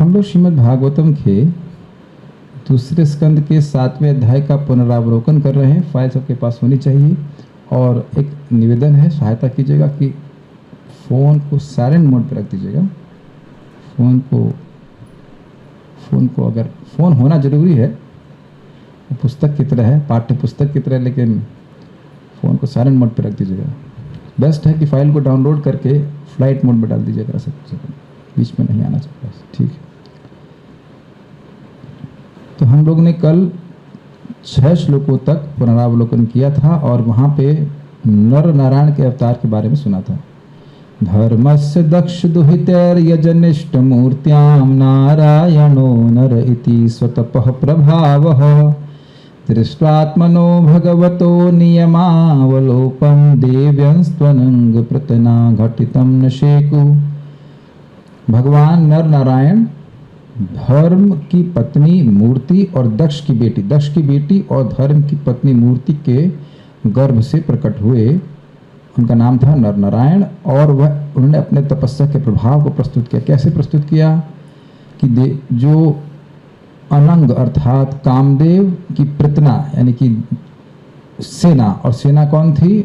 हम लोग श्रीमद् भागवतम के दूसरे स्कंद के 7वें अध्याय का पुनरावलोकन कर रहे हैं। फाइल सबके पास होनी चाहिए। और एक निवेदन है, सहायता कीजिएगा कि फ़ोन को साइलेंट मोड पर रख दीजिएगा। फ़ोन को अगर फ़ोन होना ज़रूरी है, पुस्तक की तरह है, पाठ्य पुस्तक की तरह, लेकिन फ़ोन को साइलेंट मोड पर रख दीजिएगा। बेस्ट है कि फाइल को डाउनलोड करके फ्लाइट मोड में डाल दीजिएगा, सब बीच में नहीं आना चाहिए। ठीक है, तो हम लोग ने कल 6 श्लोकों तक पुनरावलोकन किया था और वहाँ पे नर नारायण के अवतार के बारे में सुना था। धर्मस्य दक्ष दुहितैर्यजनिष्ठ मूर्त्यां नारायणो नर इति स्वतपः प्रभावः दृष्ट्वात्मनो भगवतो नियमावलोपं देव्यंस्त्वनंग प्रतना घटितं न शेकु। भगवान नर नारायण धर्म की पत्नी मूर्ति और दक्ष की बेटी और धर्म की पत्नी मूर्ति के गर्भ से प्रकट हुए। उनका नाम था नर नारायण और उन्होंने अपने तपस्या के प्रभाव को प्रस्तुत किया। कैसे प्रस्तुत किया कि जो अनंग अर्थात कामदेव की प्रतना यानी कि सेना, और सेना कौन थी?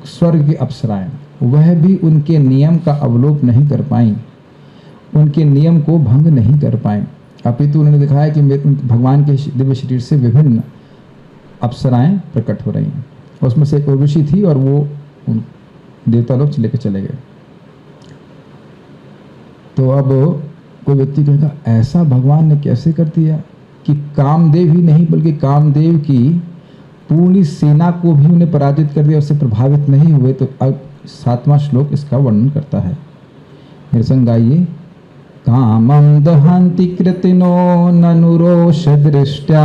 स्वर्ग की अप्सराएं, वह भी उनके नियम का अवलोक नहीं कर पाई, उनके नियम को भंग नहीं कर पाए। अपितु उन्होंने दिखाया कि भगवान के दिव्य शरीर से विभिन्न अप्सराएं प्रकट हो रही हैं। उसमें से एक उर्वशी थी और वो देवता लोग लेकर चले गए। तो अब कोई व्यक्ति कहेगा ऐसा भगवान ने कैसे कर दिया कि कामदेव ही नहीं बल्कि कामदेव की पूरी सेना को भी उन्हें पराजित कर दिया, उससे प्रभावित नहीं हुए। तो अब 7वां श्लोक इसका वर्णन करता है। मेरे संग गाइए। कामं दहन्ति कृतिनो ननु रोष दृष्ट्या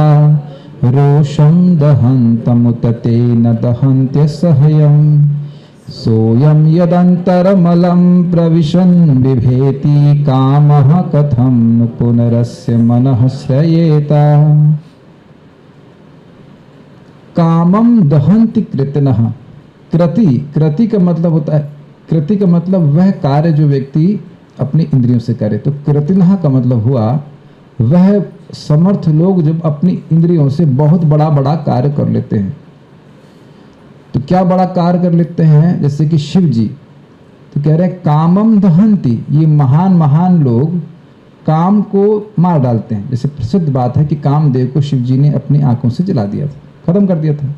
रोषं दहन्तमुत तेन दहन्त्य सहयं सोऽयं यदन्तरमलं प्रविशन् बिभेति कामः कथं नु पुनरस्य मनः श्रयेत। कामं दहन्ति कृतिनः। कृति का मतलब होता है, कृति का मतलब वह कार्य जो व्यक्ति अपनी इंद्रियों से करे। तो कृतिनः का मतलब हुआ वह समर्थ लोग जब अपनी इंद्रियों से बहुत बड़ा कार्य कर लेते हैं। तो क्या बड़ा कार्य कर लेते हैं? जैसे कि शिव जी तो कह रहे हैं कामम दहंती, ये महान लोग काम को मार डालते हैं। जैसे प्रसिद्ध बात है कि कामदेव को शिव जी ने अपनी आंखों से जला दिया था, खत्म कर दिया था।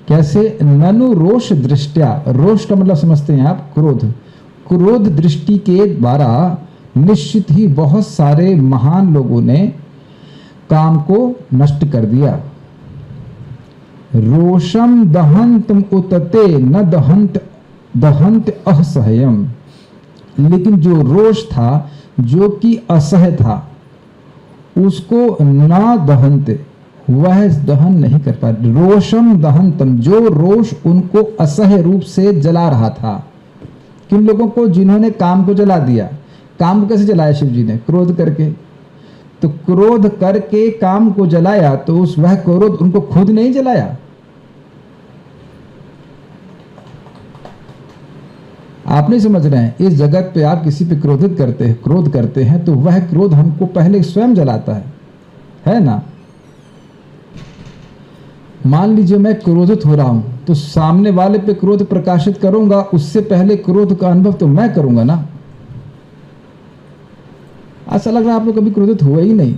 कैसे? ननु रोष दृष्टया। रोष का मतलब समझते हैं आप? क्रोध दृष्टि के द्वारा निश्चित ही बहुत सारे महान लोगों ने काम को नष्ट कर दिया। रोषम दहंतम उतते न दहंत असह्यम। लेकिन जो रोष था, जो कि असह्य था, उसको न दहंते, वह दहन नहीं कर पा। रोषम दहंतम, जो रोष उनको असह्य रूप से जला रहा था। किन लोगों को? जिन्होंने काम को जला दिया। काम को कैसे जलाया शिव जी ने? क्रोध करके। तो क्रोध करके काम को जलाया, तो वह क्रोध उनको खुद नहीं जलाया। आप नहीं समझ रहे हैं? इस जगत पे आप किसी पे क्रोध करते हैं तो वह क्रोध हमको पहले स्वयं जलाता है ना? मान लीजिए मैं क्रोधित हो रहा हूं तो सामने वाले पे क्रोध प्रकाशित करूंगा, उससे पहले क्रोध का अनुभव तो मैं करूंगा ना। अच्छा लग रहा है आप लोग कभी क्रोधित हुए ही नहीं?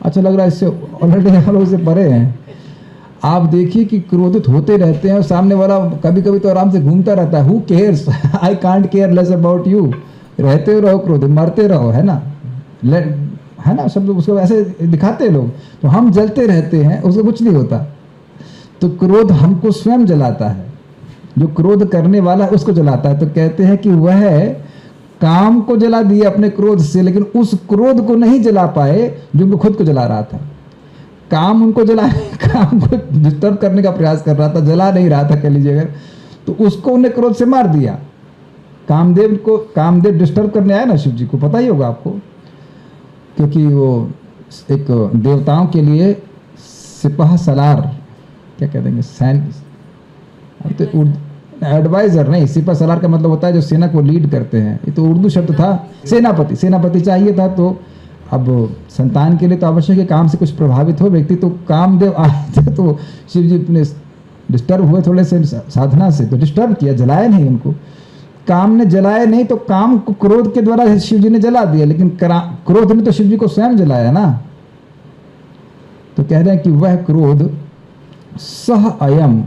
अच्छा लग रहा है, इससे ऑलरेडी हम लोग से परे हैं। आप देखिए कि क्रोधित होते रहते हैं और सामने वाला कभी कभी तो आराम से घूमता रहता है। Who cares, I can't care less about you. रहते रहो क्रोध, मरते रहो, है ना? सब लोग उसको ऐसे दिखाते हैं लोग। तो हम जलते रहते हैं, उसको कुछ नहीं होता। तो क्रोध हमको स्वयं जलाता है। जो क्रोध करने वाला है उसको जलाता है। तो कहते हैं कि वह काम को जला दिया अपने क्रोध से, लेकिन उस क्रोध को नहीं जला पाए जो उनको खुद को जला रहा था। काम उनको काम को डिस्टर्ब करने का प्रयास कर रहा था, जला नहीं रहा था कह लीजिएगा। तो उसको उन्हें क्रोध से मार दिया। कामदेव डिस्टर्ब करने आया ना शिव जी को, पता ही होगा आपको, क्योंकि वो एक देवताओं के लिए सिपाह सलार, क्या कह देंगे, सैन, तो एडवाइजर नहीं, सिपह सलार का मतलब होता है जो सेना को लीड करते हैं। ये तो उर्दू शब्द था। सेनापति, सेनापति चाहिए था। तो अब संतान के लिए तो आवश्यक है काम से कुछ प्रभावित हो व्यक्ति, तो कामदेव आए थे तो शिव जी अपने डिस्टर्ब हुए थोड़े से साधना से, तो डिस्टर्ब किया, जलाया नहीं उनको। काम ने जलाया नहीं, तो काम को क्रोध के द्वारा शिव जी ने जला दिया, लेकिन क्रोध ने तो शिव जी को स्वयं जलाया ना। तो कह रहे हैं कि वह क्रोध सह अयम,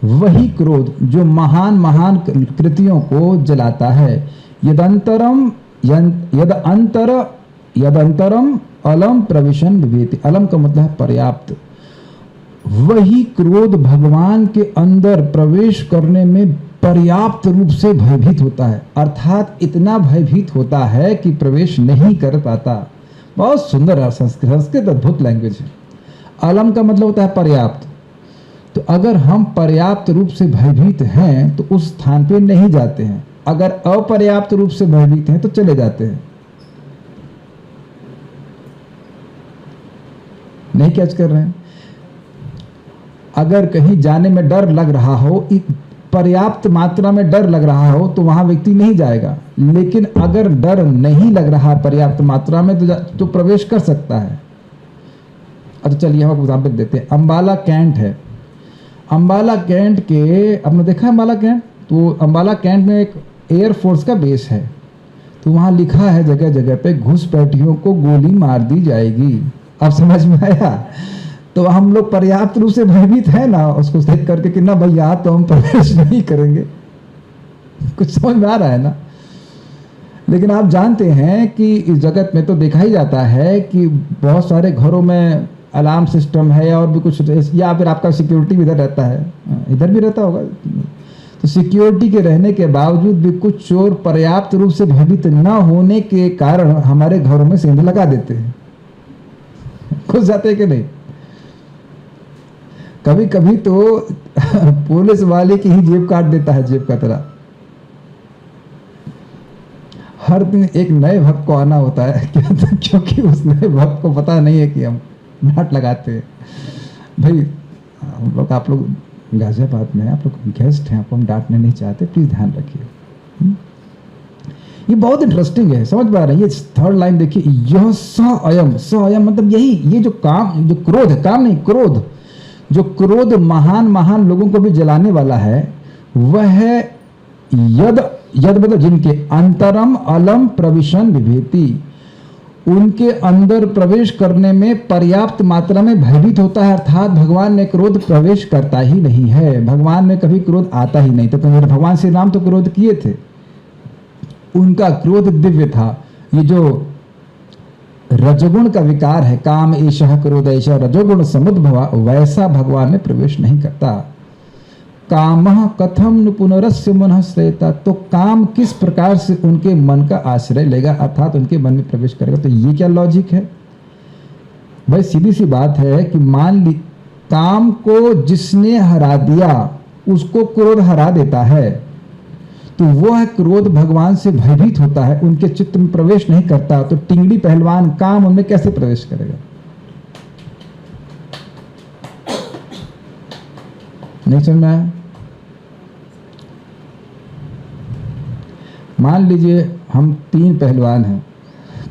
वही क्रोध जो महान महान कृतियों को जलाता है। यदंतरम अलम प्रविशन विभेति, अलम का मतलब है पर्याप्त। वही क्रोध भगवान के अंदर प्रवेश करने में पर्याप्त रूप से भयभीत होता है, अर्थात इतना भयभीत होता है कि प्रवेश नहीं कर पाता। बहुत सुंदर है संस्कृत अद्भुत लैंग्वेज है। अलम का मतलब होता है पर्याप्त। तो अगर हम पर्याप्त रूप से भयभीत हैं तो उस स्थान पे नहीं जाते हैं, अगर अपर्याप्त रूप से भयभीत हैं तो चले जाते हैं। नहीं कैच कर रहे हैं? अगर कहीं जाने में डर लग रहा हो, पर्याप्त मात्रा में डर लग रहा हो, तो वहां व्यक्ति नहीं जाएगा। लेकिन अगर डर नहीं लग रहा पर्याप्त मात्रा में तो प्रवेश कर सकता है। अच्छा चलिए हम एग्जाम्पल देते हैं। अंबाला कैंट है। अंबाला कैंट के, आपने देखा है अंबाला कैंट? तो अंबाला कैंट में एक एयरफोर्स का बेस है। तो वहाँ लिखा है जगह जगह पे घुसपैठियों को गोली मार दी जाएगी। अब समझ में आया? तो हम लोग पर्याप्त रूप से भयभीत है ना, उसको देख करके कि ना भैया तो हम प्रवेश नहीं करेंगे। कुछ समझ में आ रहा है ना? लेकिन आप जानते हैं कि इस जगत में तो देखा ही जाता है कि बहुत सारे घरों में अलार्म सिस्टम है और भी कुछ, या फिर आपका सिक्योरिटी भी इधर रहता है, इधर भी रहता होगा। तो सिक्योरिटी के रहने के बावजूद भी कुछ चोर पर्याप्त रूप से भयभीत न होने के कारण हमारे घरों में सेंध लगा देते हैं। घुस जाते हैं कि नहीं? कभी कभी तो पुलिस वाले की ही जेब काट देता है, जेब का तरह। हर दिन एक नए भक्त को आना होता है क्योंकि उस नए भक्त को पता नहीं है कि हम डांट लगाते हैं। भाई हम लोग, आप लोग गाजियाबाद में हैं, आप लोग गेस्ट हैं, आपको हम डांटने नहीं चाहते, प्लीज ध्यान रखिए। ये बहुत इंटरेस्टिंग है, समझ पा रहे हैं? ये थर्ड लाइन देखिए, यह स अयम, स अयम मतलब यही, ये जो काम, जो क्रोध है, काम नहीं क्रोध, जो क्रोध महान महान लोगों को भी जलाने वाला है, वह यद मतलब जिनके अंतरम अलम प्रविशन विभेति, उनके अंदर प्रवेश करने में पर्याप्त मात्रा में भयभीत होता है। अर्थात भगवान में क्रोध प्रवेश करता ही नहीं है, भगवान में कभी क्रोध आता ही नहीं। तो भगवान श्री राम तो क्रोध किए थे, उनका क्रोध दिव्य था। ये जो रजोगुण का विकार है, काम ऐशः क्रोध ऐशः रजोगुण समुद्भवा, वैसा भगवान में प्रवेश नहीं करता। कामः कथम नु पुनरस्य मनः श्रेता, तो काम किस प्रकार से उनके मन का आश्रय लेगा, अर्थात उनके मन में प्रवेश करेगा। तो ये क्या लॉजिक है भाई? सीधी सी बात है कि मान ली काम को जिसने हरा दिया उसको क्रोध हरा देता है, तो वह क्रोध भगवान से भयभीत होता है, उनके चित्त में प्रवेश नहीं करता। तो टिंगड़ी पहलवान काम उनमें कैसे प्रवेश करेगा? नहीं समझ में आया? मान लीजिए हम 3 पहलवान हैं।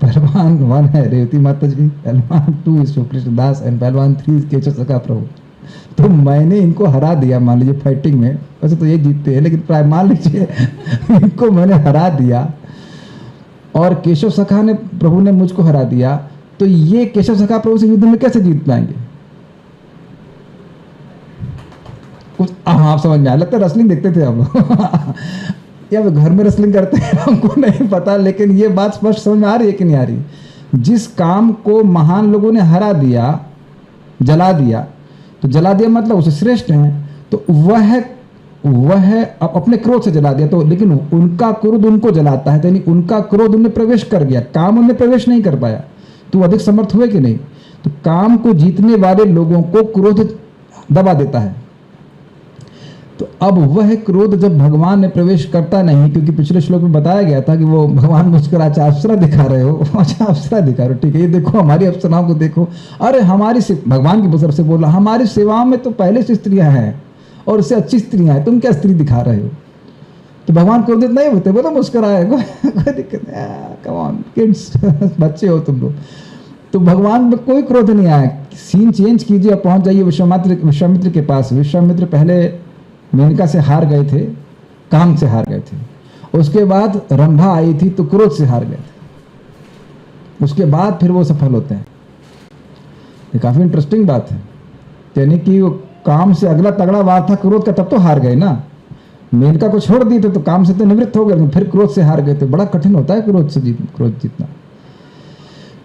पहलवान 1 है रेवती माता जी, पहलवान 2 शिव कृष्ण दास एंड पहलवान 3 केशव सखा प्रभु। तो मैंने इनको हरा दिया, मान लीजिए फाइटिंग में, वैसे तो ये जीतते हैं, लेकिन प्राय मान लीजिए इनको मैंने हरा दिया और केशव सखा ने, प्रभु ने मुझको हरा दिया। तो ये केशव सखा प्रभु से युद्ध में कैसे जीत पाएंगे? कुछ आप समझ में आया? लगता है रेसलिंग देखते थे हम लोग या वे घर में रेसलिंग करते हैं, हमको नहीं पता, लेकिन ये बात स्पष्ट समझ में आ रही है कि नहीं आ रही? जिस काम को महान लोगों ने हरा दिया, जला दिया, तो जला दिया मतलब उसे श्रेष्ठ हैं, तो वह अपने क्रोध से जला दिया। तो लेकिन उनका क्रोध उनको जलाता है, यानी उनका क्रोध उनमें प्रवेश कर गया, काम उनमें प्रवेश नहीं कर पाया, तो अधिक समर्थ हुए कि नहीं? तो काम को जीतने वाले लोगों को क्रोध दबा देता है। तो अब वह क्रोध जब भगवान में प्रवेश करता नहीं, क्योंकि पिछले श्लोक में बताया गया था कि वो भगवान मुस्कुरा, अच्छा अप्सरा दिखा रहे हो, अच्छा अप्सरा दिखा रहे हो, ठीक है, ये देखो हमारी अप्सराओं को देखो, अरे हमारी भगवान की तरफ से बोला, हमारी सेवाओं में तो पहले से स्त्रियां हैं और उससे अच्छी स्त्रियां हैं, तुम क्या स्त्री दिखा रहे हो? तो भगवान क्रोधित नहीं होते, बोलो मुस्कुराए, कोई दिक्कत नहीं, कम ऑन किड्स, बच्चे हो तुम लोग। तो भगवान में कोई क्रोध नहीं आया। सीन चेंज कीजिए और पहुंच जाइए विश्वामित्र के पास। विश्वामित्र पहले मेनका से हार गए थे, काम से हार गए थे, उसके बाद रंभा आई थी तो क्रोध से हार गए थे, उसके बाद फिर वो सफल होते हैं। ये काफी इंटरेस्टिंग बात है, यानी कि वो काम से अगला तगड़ा वार था क्रोध का, तब तो हार गए ना। मेनका को छोड़ दिए थे तो काम से तो निवृत्त हो गए, फिर क्रोध से हार गए थे। बड़ा कठिन होता है क्रोध जीतना।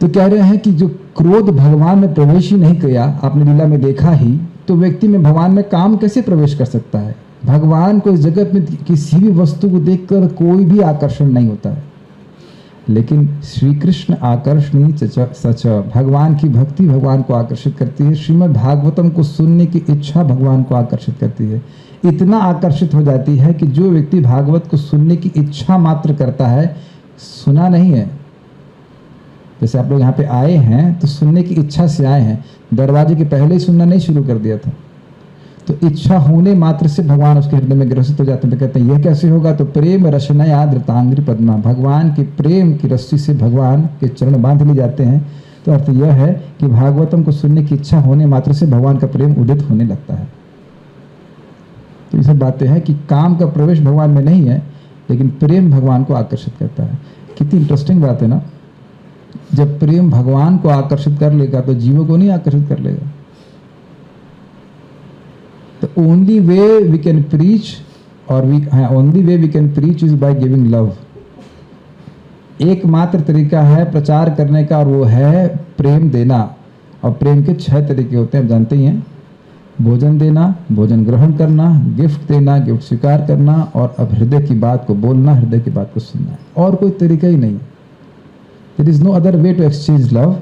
तो कह रहे हैं कि जो क्रोध भगवान में प्रवेश ही नहीं किया, आपने लीला में देखा ही, तो व्यक्ति में भगवान में काम कैसे प्रवेश कर सकता है? भगवान को इस जगत में किसी भी वस्तु को देखकर कोई भी आकर्षण नहीं होता है, लेकिन श्री कृष्ण आकर्षणी सच, भगवान की भक्ति भगवान को आकर्षित करती है। श्रीमद् भागवतम को सुनने की इच्छा भगवान को आकर्षित करती है। इतना आकर्षित हो जाती है कि जो व्यक्ति भागवत को सुनने की इच्छा मात्र करता है, सुना नहीं है, जैसे आप लोग यहाँ पे आए हैं तो सुनने की इच्छा से आए हैं, दरवाजे के पहले ही सुनना नहीं शुरू कर दिया था। तो इच्छा होने मात्र से भगवान उसके हृदय में ग्रसित हो जाते हैं। तो कहते हैं यह कैसे होगा? तो प्रेम रसनया धृतांग्री पद्मा, भगवान के प्रेम की रस्सी से भगवान के चरण बांध लिए जाते हैं। तो अर्थ यह है कि भागवतम को सुनने की इच्छा होने मात्र से भगवान का प्रेम उदित होने लगता है। तो ये सब बातें हैं कि काम का प्रवेश भगवान में नहीं है, लेकिन प्रेम भगवान को आकर्षित करता है। कितनी इंटरेस्टिंग बात है ना। जब प्रेम भगवान को आकर्षित कर लेगा तो जीवों को नहीं आकर्षित कर लेगा। The only way we can preach is by giving love. एकमात्र तरीका है प्रचार करने का, और वो है प्रेम देना। और प्रेम के 6 तरीके होते हैं, आप जानते ही हैं। भोजन देना, भोजन ग्रहण करना, गिफ्ट देना, गिफ्ट स्वीकार करना, और अब हृदय की बात को बोलना, हृदय की बात को सुनना। और कोई तरीका ही नहीं। There is no other way to exchange love।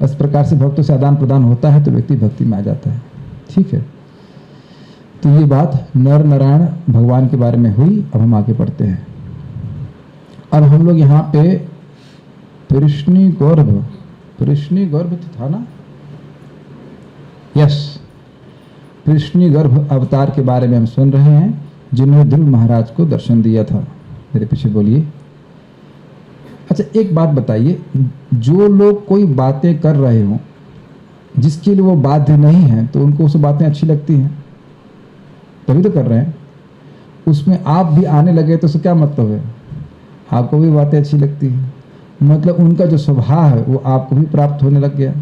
इस प्रकार से भक्तों से आदान प्रदान होता है तो व्यक्ति भक्ति में आ जाता है। ठीक है, तो ये बात नर नारायण भगवान के बारे में हुई। अब हम आगे बढ़ते हैं। अब हम लोग यहाँ पे कृष्णी गर्भ तो था ना, यस, कृष्णी गर्भ अवतार के बारे में हम सुन रहे हैं, जिन्होंने ध्रुव महाराज को दर्शन दिया था। मेरे पीछे बोलिए। अच्छा, एक बात बताइए, जो लोग कोई बातें कर रहे हो जिसके लिए वो बाध्य नहीं है, तो उनको उस बातें अच्छी लगती हैं, तभी तो कर रहे हैं। उसमें आप भी आने लगे तो उससे क्या मतलब है? आपको भी बातें अच्छी लगती हैं, मतलब उनका जो स्वभाव है वो आपको भी प्राप्त होने लग गया।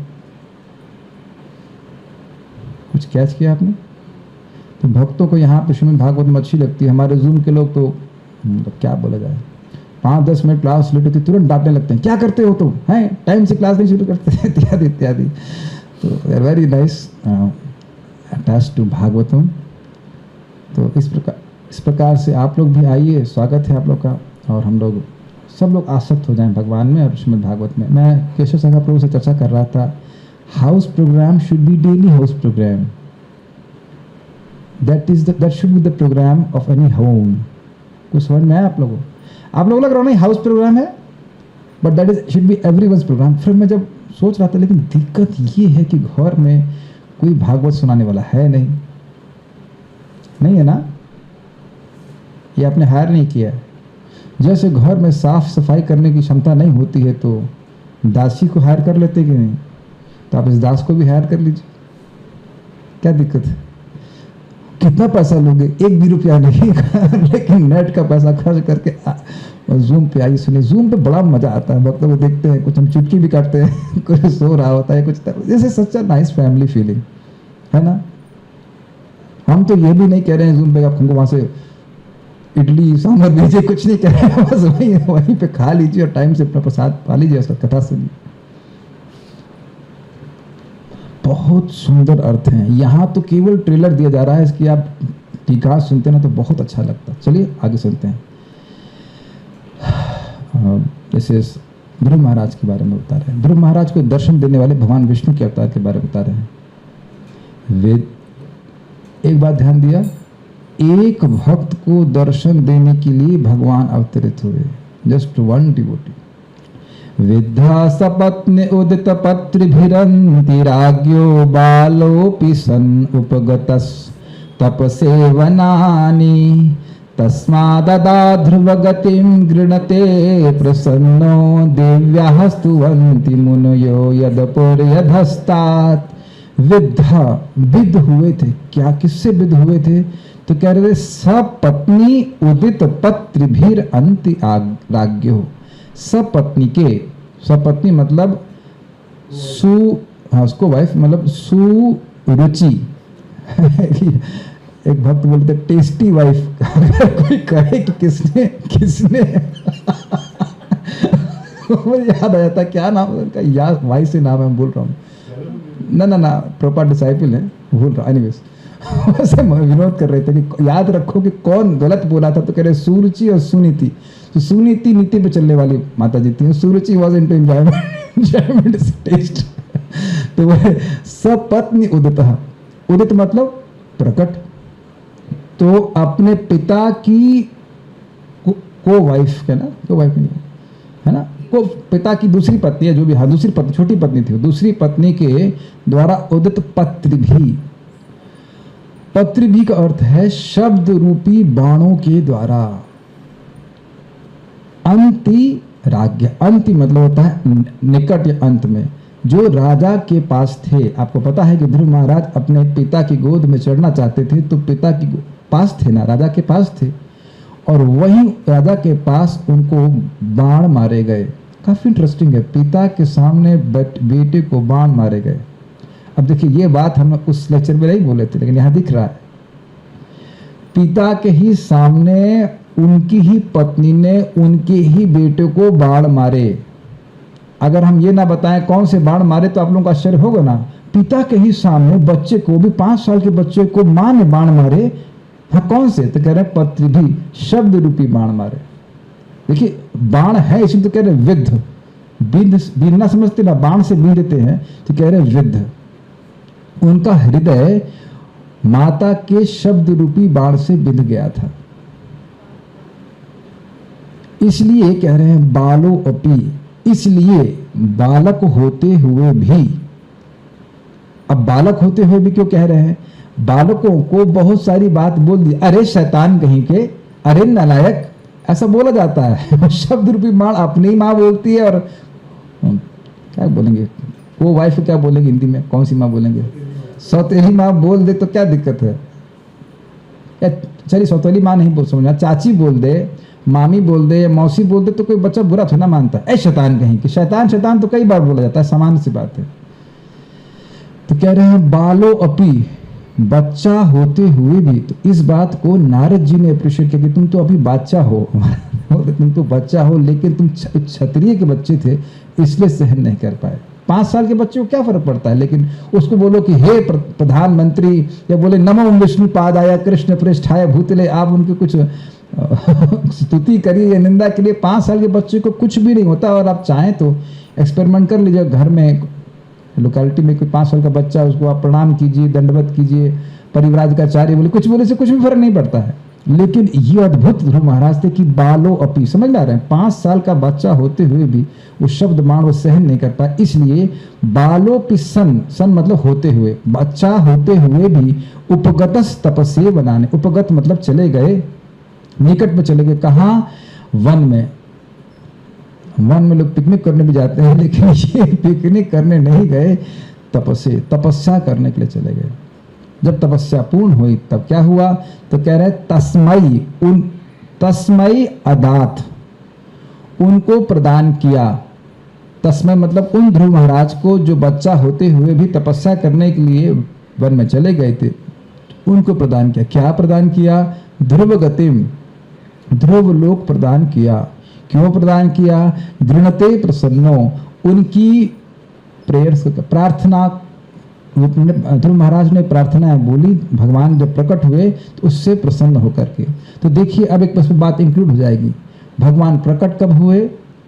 कुछ कैच किया आपने? तो भक्तों को यहाँ पे श्रीमद् भागवत में अच्छी लगती है। हमारे जूम के लोग तो मतलब क्या बोला जाए, 5-10 मिनट क्लास लेट होती तुरंत डांटने लगते हैं, क्या करते हो तुम, हैं टाइम से क्लास नहीं शुरू करते, इत्यादि इत्यादि। तो they are very nice attached to Bhagavatam. तो इस प्रकार से आप लोग भी आइए, स्वागत है आप लोग का। और हम लोग सब लोग आसक्त हो जाएं भगवान में और श्रीमद् भागवत में। मैं केशव सागा प्रभु से चर्चा कर रहा था, house program should be daily house program. That should be the program of any home. कुछ समझ में आया आप लोगों? आप लोग लग रहा नहीं हाउस प्रोग्राम है, but that is should be everyone's program. फिर मैं जब सोच रहा था, लेकिन दिक्कत ये है कि घर में कोई भागवत सुनाने वाला है नहीं है ना, ये आपने हायर नहीं किया है। जैसे घर में साफ सफाई करने की क्षमता नहीं होती है तो दासी को हायर कर लेते कि नहीं, तो आप इस दास को भी हायर कर लीजिए, क्या दिक्कत है? कितना पैसा लोगे? 1 भी रुपया नहीं लेकिन नेट का पैसा खर्च करके जूम पे आइए, सुनिए। जूम पे बड़ा मजा आता है, वक्त वो देखते हैं, कुछ हम चुटकी भी काटते हैं, कुछ सो रहा होता है, कुछ जैसे सच्चा नाइस फैमिली फीलिंग है ना। हम तो ये भी नहीं कह रहे हैं जूम पे आप हमको वहां से इडली सांभर भेजिए, कुछ नहीं कह रहे हैं, बस वहीं पे खा लीजिए और टाइम से अपना प्रसाद पा लीजिए, उसका कथा सुनिए। बहुत सुंदर अर्थ हैं। यहाँ तो केवल ट्रेलर दिया जा रहा है, इसकी आप टीका सुनते हैं ना तो बहुत अच्छा लगता है। चलिए आगे सुनते हैं। जैसे ध्रुव महाराज के बारे में बता रहे हैं। ध्रुव महाराज को दर्शन देने वाले भगवान विष्णु के अवतार के बारे में बता रहे हैं। वेद एक बात ध्यान दिया, एक भक्त को दर्शन देने के लिए भगवान अवतरित हुए, जस्ट 1 डिवोटी। विद्या सपत्न उदित पत्रिभिरन्ति राज्ञो बालोऽपि सन् उपगतस् तपसेवनानि तस्माददा ध्रुवगतिं गृणते प्रसन्नो दिव्याः स्तुवन्ति मुनयो यदपुर्यधस्तात्। विद्ध हुए थे। क्या किससे विद्ध हुए थे? तो कह रहे थे सपत्नी उदित पत्रिभीर अंति राज्ञो। सपत्नी के, सपत्नी मतलब उसको वाइफ मतलब सुरुचि एक भक्त बोलते टेस्टी वाइफ। अगर कोई कहे कि किसने मुझे याद आ जाता क्या नाम उनका, याद वाइफ से नाम है, मैं बोल रहा हूँ ना प्रॉपर डिसाइपल है, भूल रहा। एनीवेज वैसे विनोद कर रहे थे कि याद रखो कि कौन गलत बोला था, तो कह रहे सुरुचि और सुनीति। तो सुनीति नीति पे चलने वाली माता जी थी, सुरुचि वॉज इनटू एंजॉयमेंट टेस्ट। तो वह सपत्नी उदित, उदित मतलब प्रकट। तो अपने पिता की को वाइफ है ना, को वाइफ नहीं है ना, को पिता की दूसरी पत्नी है जो भी, हाँ दूसरी पत्नी, छोटी पत्नी थी, दूसरी पत्नी के द्वारा उदित पत्र भी का अर्थ है शब्द रूपी बाणों के द्वारा। अंति राज्ञ, अंति मतलब होता है निकट या अंत में। जो राजा के पास थे, आपको पता है कि ध्रुव महाराज अपने पिता की गोद में चढ़ना चाहते थे, तो पिता की पास थे ना, राजा के पास थे, और वहीं राजा के पास उनको बाण मारे गए। काफी इंटरेस्टिंग है, पिता के सामने बेटे को बाण मारे गए। अब देखिए ये बात हम उस लेक्चर में नहीं बोले थे, लेकिन यहाँ दिख रहा है, पिता के ही सामने उनकी ही पत्नी ने उनके ही बेटे को बाण मारे। अगर हम ये ना बताएं कौन से बाण मारे तो आप लोगों को आश्चर्य होगा ना। पिता के ही सामने बच्चे को भी, 5 साल के बच्चे को मां ने बाण मारे। हाँ कौन से? तो कह रहे पत्र भी शब्द रूपी बाण मारे। देखिए बाण है इसमें, तो कह रहे विद्ध, बीधना समझते ना, बाण से बीध देते हैं, तो कह रहे विद्ध। उनका हृदय माता के शब्द रूपी बाण से बिंध गया था, इसलिए कह रहे हैं बालो अपी, इसलिए बालक होते हुए भी। अब बालक होते हुए भी क्यों कह रहे हैं? बालकों को बहुत सारी बात बोल दी, अरे शैतान कहीं के, अरे नालायक, ऐसा बोला जाता है। शब्द रूपी बाण अपनी माँ बोलती है, और क्या बोलेंगे वो वाइफ क्या बोलेंगे हिंदी में, कौन सी माँ बोलेंगे? सौतेली माँ बोल दे तो क्या दिक्कत है? चलिए सौतेली माँ नहीं बोल समझना, चाची बोल दे, मामी बोल दे या मौसी बोल दे तो कोई बच्चा बुरा थोड़ा मानता है। शैतान कहीं कि शैतान तो कई बार बोला जाता है, सामान्य सी बात है। तो कह रहे हैं बालो अपी, बच्चा होते हुए भी। तो इस बात को नारद जी ने अप्रिशिएट किया कि तुम तो अभी बच्चा हो, तुम तो बच्चा हो, लेकिन तुम क्षत्रिय के बच्चे थे इसलिए सहन नहीं कर पाए। 5 साल के बच्चे को क्या फर्क पड़ता है, लेकिन उसको बोलो कि हे प्रधानमंत्री, या बोले नमो विष्णु पादाय कृष्ण पृष्ठाय भूतले, आप उनके कुछ स्तुति करिए या निंदा के लिए, 5 साल के बच्चे को कुछ भी नहीं होता। और आप चाहें तो एक्सपेरिमेंट कर लीजिए, घर में लोकेलिटी में कोई 5 साल का बच्चा, उसको आप प्रणाम कीजिए, दंडवत कीजिए, परिव्राज का आचार्य बोले, कुछ बोले से कुछ भी फर्क नहीं पड़ता है। लेकिन ये अद्भुत ध्रुव महाराज थे कि बालो अपी, समझ में आ रहे हैं, 5 साल का बच्चा होते हुए भी वो शब्द बाण वो सहन नहीं कर पाया, इसलिए बालो पिसन, सन मतलब होते हुए, बच्चा होते हुए भी उपगतस तपस्या बनाने, उपगत मतलब चले गए, निकट में चले गए। कहाँ? वन में। वन में लोग पिकनिक करने भी जाते हैं, लेकिन ये पिकनिक करने नहीं गए, तपस्या करने के लिए चले गए। जब तपस्या पूर्ण हुई तब क्या हुआ? तो कह रहे तस्मई अदात, उनको प्रदान किया। तस्मय मतलब उन ध्रुव महाराज को जो बच्चा होते हुए भी तपस्या करने के लिए वन में चले गए थे, उनको प्रदान किया। क्या प्रदान किया? ध्रुव गतिम, ध्रुव लोक प्रदान किया। क्यों प्रदान किया? गृणते प्रसन्नो, उनकी प्रेयर्स, प्रार्थना, ध्रुव महाराज ने प्रार्थना बोली, भगवान जब प्रकट हुए तो उससे प्रसन्न होकर के। तो देखिए अब एक बात इंक्लूड हो जाएगी, भगवान प्रकट कब हुए?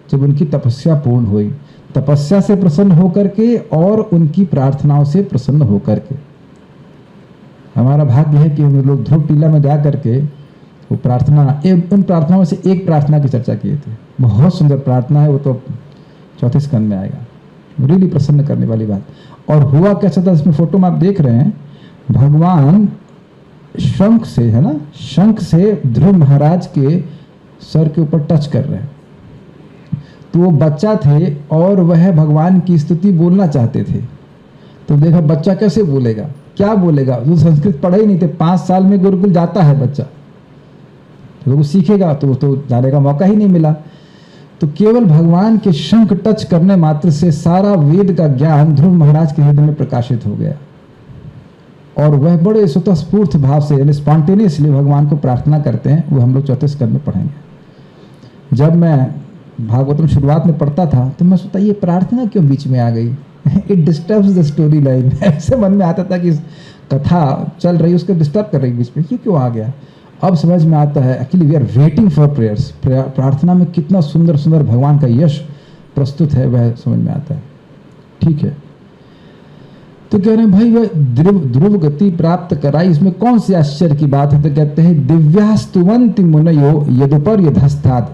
जब उनकी तपस्या पूर्ण हुई, तपस्या से प्रसन्न होकर के और उनकी प्रार्थनाओं से प्रसन्न होकर के। हमारा भाग्य है कि हम लोग ध्रुव टीला में जा करके वो प्रार्थना, उन प्रार्थनाओं से एक प्रार्थना की चर्चा किए थे, बहुत सुंदर प्रार्थना है, वो तो 4थे स्कंद में आएगा, रियली प्रसन्न करने वाली बात। और हुआ कैसा था, इसमें फोटो में आप देख रहे हैं, भगवान शंख से, है ना, शंख से ध्रुव महाराज के सर के ऊपर टच कर रहे हैं। तो वो बच्चा थे और वह भगवान की स्तुति बोलना चाहते थे। तो देखा बच्चा कैसे बोलेगा, क्या बोलेगा, वो संस्कृत पढ़े ही नहीं थे। 5 साल में गुरुकुल जाता है बच्चा, तो वो सीखेगा, तो जाने का मौका ही नहीं मिला। तो केवल भगवान के शंख टच करने मात्र से सारा वेद का ज्ञान ध्रुव महाराज के हृदय में प्रकाशित हो गया और वह बड़े स्वतःस्फूर्त भाव से, यानी स्पॉन्टेनियसली भगवान को प्रार्थना करते हैं। वो हम लोग चौथे स्कंद में पढ़ेंगे। जब मैं भागवतम शुरुआत में पढ़ता था तो मैं सोचता ये प्रार्थना क्यों बीच में आ गई, it disturbs the story line. ऐसे मन में आता था कि कथा चल रही उसको डिस्टर्ब कर रही बीच में, ये क्यों आ गया। अब समझ में आता है actually we are waiting for prayers. प्रार्थना में कितना सुंदर सुंदर भगवान का यश प्रस्तुत है, वह समझ में आता है। ठीक है, तो कह रहे हैं भाई वह ध्रुव गति प्राप्त कराई, इसमें कौन सी आश्चर्य की बात है। तो कहते हैं दिव्यास्तुवंति मुनयो यदुपर यधस्तात्,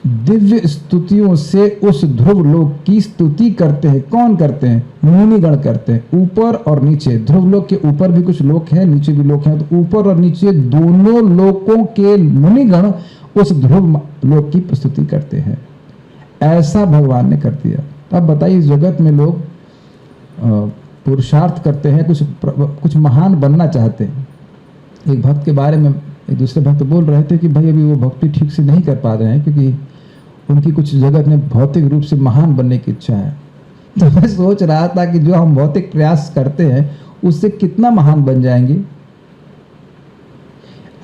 दिव्य स्तुतियों से उस ध्रुव लोक की स्तुति करते हैं। कौन करते हैं, मुनिगण करते हैं, ऊपर और नीचे। ध्रुव लोक के ऊपर भी कुछ लोक हैं, नीचे भी लोक हैं, तो ऊपर और नीचे दोनों लोकों के मुनिगण उस ध्रुव लोक की स्तुति करते हैं। ऐसा भगवान ने कर दिया। अब बताइए, इस जगत में लोग पुरुषार्थ करते हैं, कुछ महान बनना चाहते हैं। एक भक्त के बारे में एक दूसरे भक्त बोल रहे थे कि भाई अभी वो भक्ति ठीक से नहीं कर पा रहे हैं क्योंकि उनकी कुछ जगत में भौतिक रूप से महान बनने की इच्छा है। तो मैं सोच रहा था कि जो हम भौतिक प्रयास करते हैं उससे कितना महान बन जाएंगे।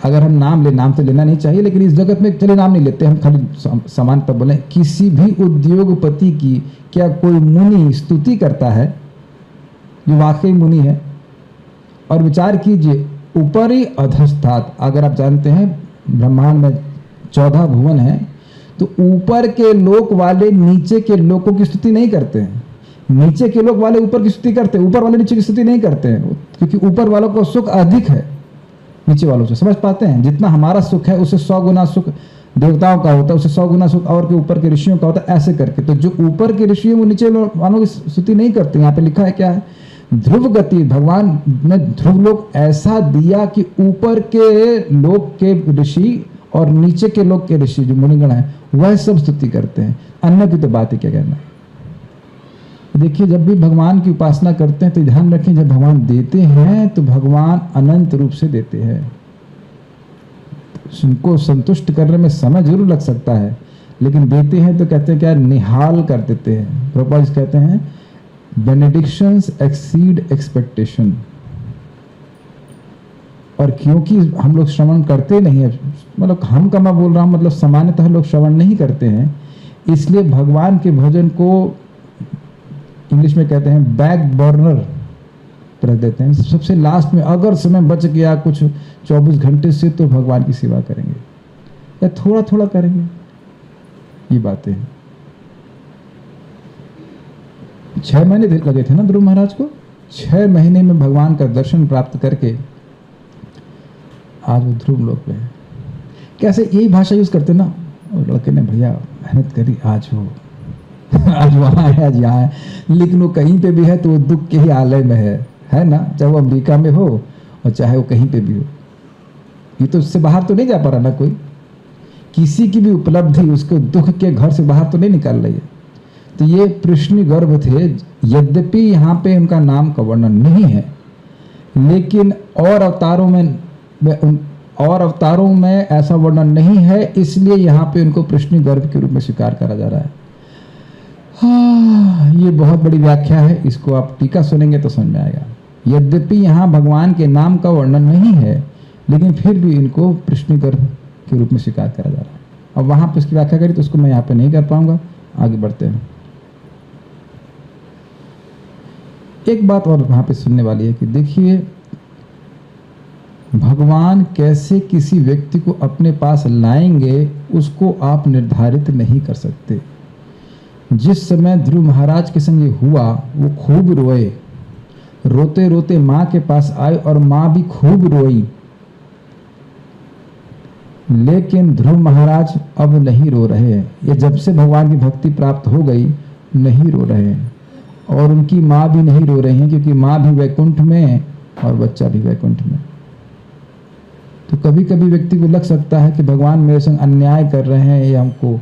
अगर हम नाम तो लेना नहीं चाहिए, लेकिन इस जगत में चले नाम नहीं लेते, हम खाली समानता बोले। किसी भी उद्योगपति की क्या कोई मुनि स्तुति करता है जो वाकई मुनि है? और विचार कीजिए, ऊपरी अधस्तात्, अगर आप जानते हैं ब्रह्मांड में 14 भुवन हैं, तो ऊपर के लोक वाले नीचे के लोकों की स्तुति नहीं करते हैं, नीचे के लोक वाले ऊपर की स्तुति करते हैं, ऊपर वाले नीचे की स्तुति नहीं करते हैं, क्योंकि ऊपर वालों का सुख अधिक है नीचे वालों से। समझ पाते हैं? जितना हमारा सुख है उससे 100 गुना सुख देवताओं का होता है, उससे 100 गुना सुख और के ऊपर के ऋषियों का होता है, ऐसे करके। तो जो ऊपर के ऋषि वो नीचे वालों की स्तुति नहीं करते। यहाँ पे लिखा है क्या है, ध्रुव गति, भगवान ने ध्रुव लोक ऐसा दिया कि ऊपर के लोक के ऋषि और नीचे के लोक के ऋषि जो मुनिगण हैं वह सब स्तुति करते हैं। अन्य की तो बात है क्या कहना है। देखिए, जब भी भगवान की उपासना करते हैं तो ध्यान रखें, जब भगवान देते हैं तो भगवान अनंत रूप से देते हैं। उनको संतुष्ट करने में समय जरूर लग सकता है, लेकिन देते हैं तो कहते हैं क्या, निहाल कर देते हैं। प्रभुपाद जी कहते हैं बेनेडिक्शंस एक्सीड एक्सपेक्टेशन। और क्योंकि हम लोग श्रवण करते नहीं है, मतलब हम का मैं बोल रहा हूँ, मतलब सामान्यतः लोग श्रवण नहीं करते हैं, इसलिए भगवान के भजन को इंग्लिश में कहते हैं बैक बर्नर पर रख देते हैं। सबसे लास्ट में अगर समय बच गया कुछ 24 घंटे से तो भगवान की सेवा करेंगे या थोड़ा थोड़ा करेंगे। ये बातें 6 महीने लगे थे ना ध्रुव महाराज को। 6 महीने में भगवान का दर्शन प्राप्त करके आज वो ध्रुव लोक पे है। कैसे यही भाषा यूज करते ना, लड़के ने भैया मेहनत करी, आज वो आज वहाँ है, आज यहाँ है, लेकिन वो कहीं पे भी है तो वो दुख के ही आलय में है ना, चाहे वो अमेरिका में हो और चाहे वो कहीं पे भी हो। ये तो उससे बाहर तो नहीं जा पा रहा ना कोई, किसी की भी उपलब्धि उसको दुख के घर से बाहर तो नहीं निकाल रही है। तो ये कृष्ण गर्भ थे, यद्यपि यहाँ पे उनका नाम का वर्णन नहीं है, लेकिन और अवतारों में ऐसा वर्णन नहीं है, इसलिए यहाँ पे उनको कृष्ण गर्भ के रूप में स्वीकार करा जा रहा है। हाँ, ये बहुत बड़ी व्याख्या है, इसको आप टीका सुनेंगे तो समझ में आएगा। यद्यपि यहाँ भगवान के नाम का वर्णन नहीं है, लेकिन फिर भी इनको कृष्ण गर्भ के रूप में स्वीकार करा जा रहा है। अब वहां पे इसकी व्याख्या करी तो उसको मैं यहाँ पे नहीं कर पाऊंगा, आगे बढ़ते हैं। एक बात और वहां पे सुनने वाली है कि देखिए भगवान कैसे किसी व्यक्ति को अपने पास लाएंगे उसको आप निर्धारित नहीं कर सकते। जिस समय ध्रुव महाराज के संग ये हुआ, वो खूब रोए, रोते रोते माँ के पास आए और माँ भी खूब रोई, लेकिन ध्रुव महाराज अब नहीं रो रहे हैं। ये जब से भगवान की भक्ति प्राप्त हो गई नहीं रो रहे हैं, और उनकी माँ भी नहीं रो रही हैं, क्योंकि माँ भी वैकुंठ में और बच्चा भी वैकुंठ में। तो कभी कभी व्यक्ति को लग सकता है कि भगवान मेरे संग अन्याय कर रहे हैं, या हमको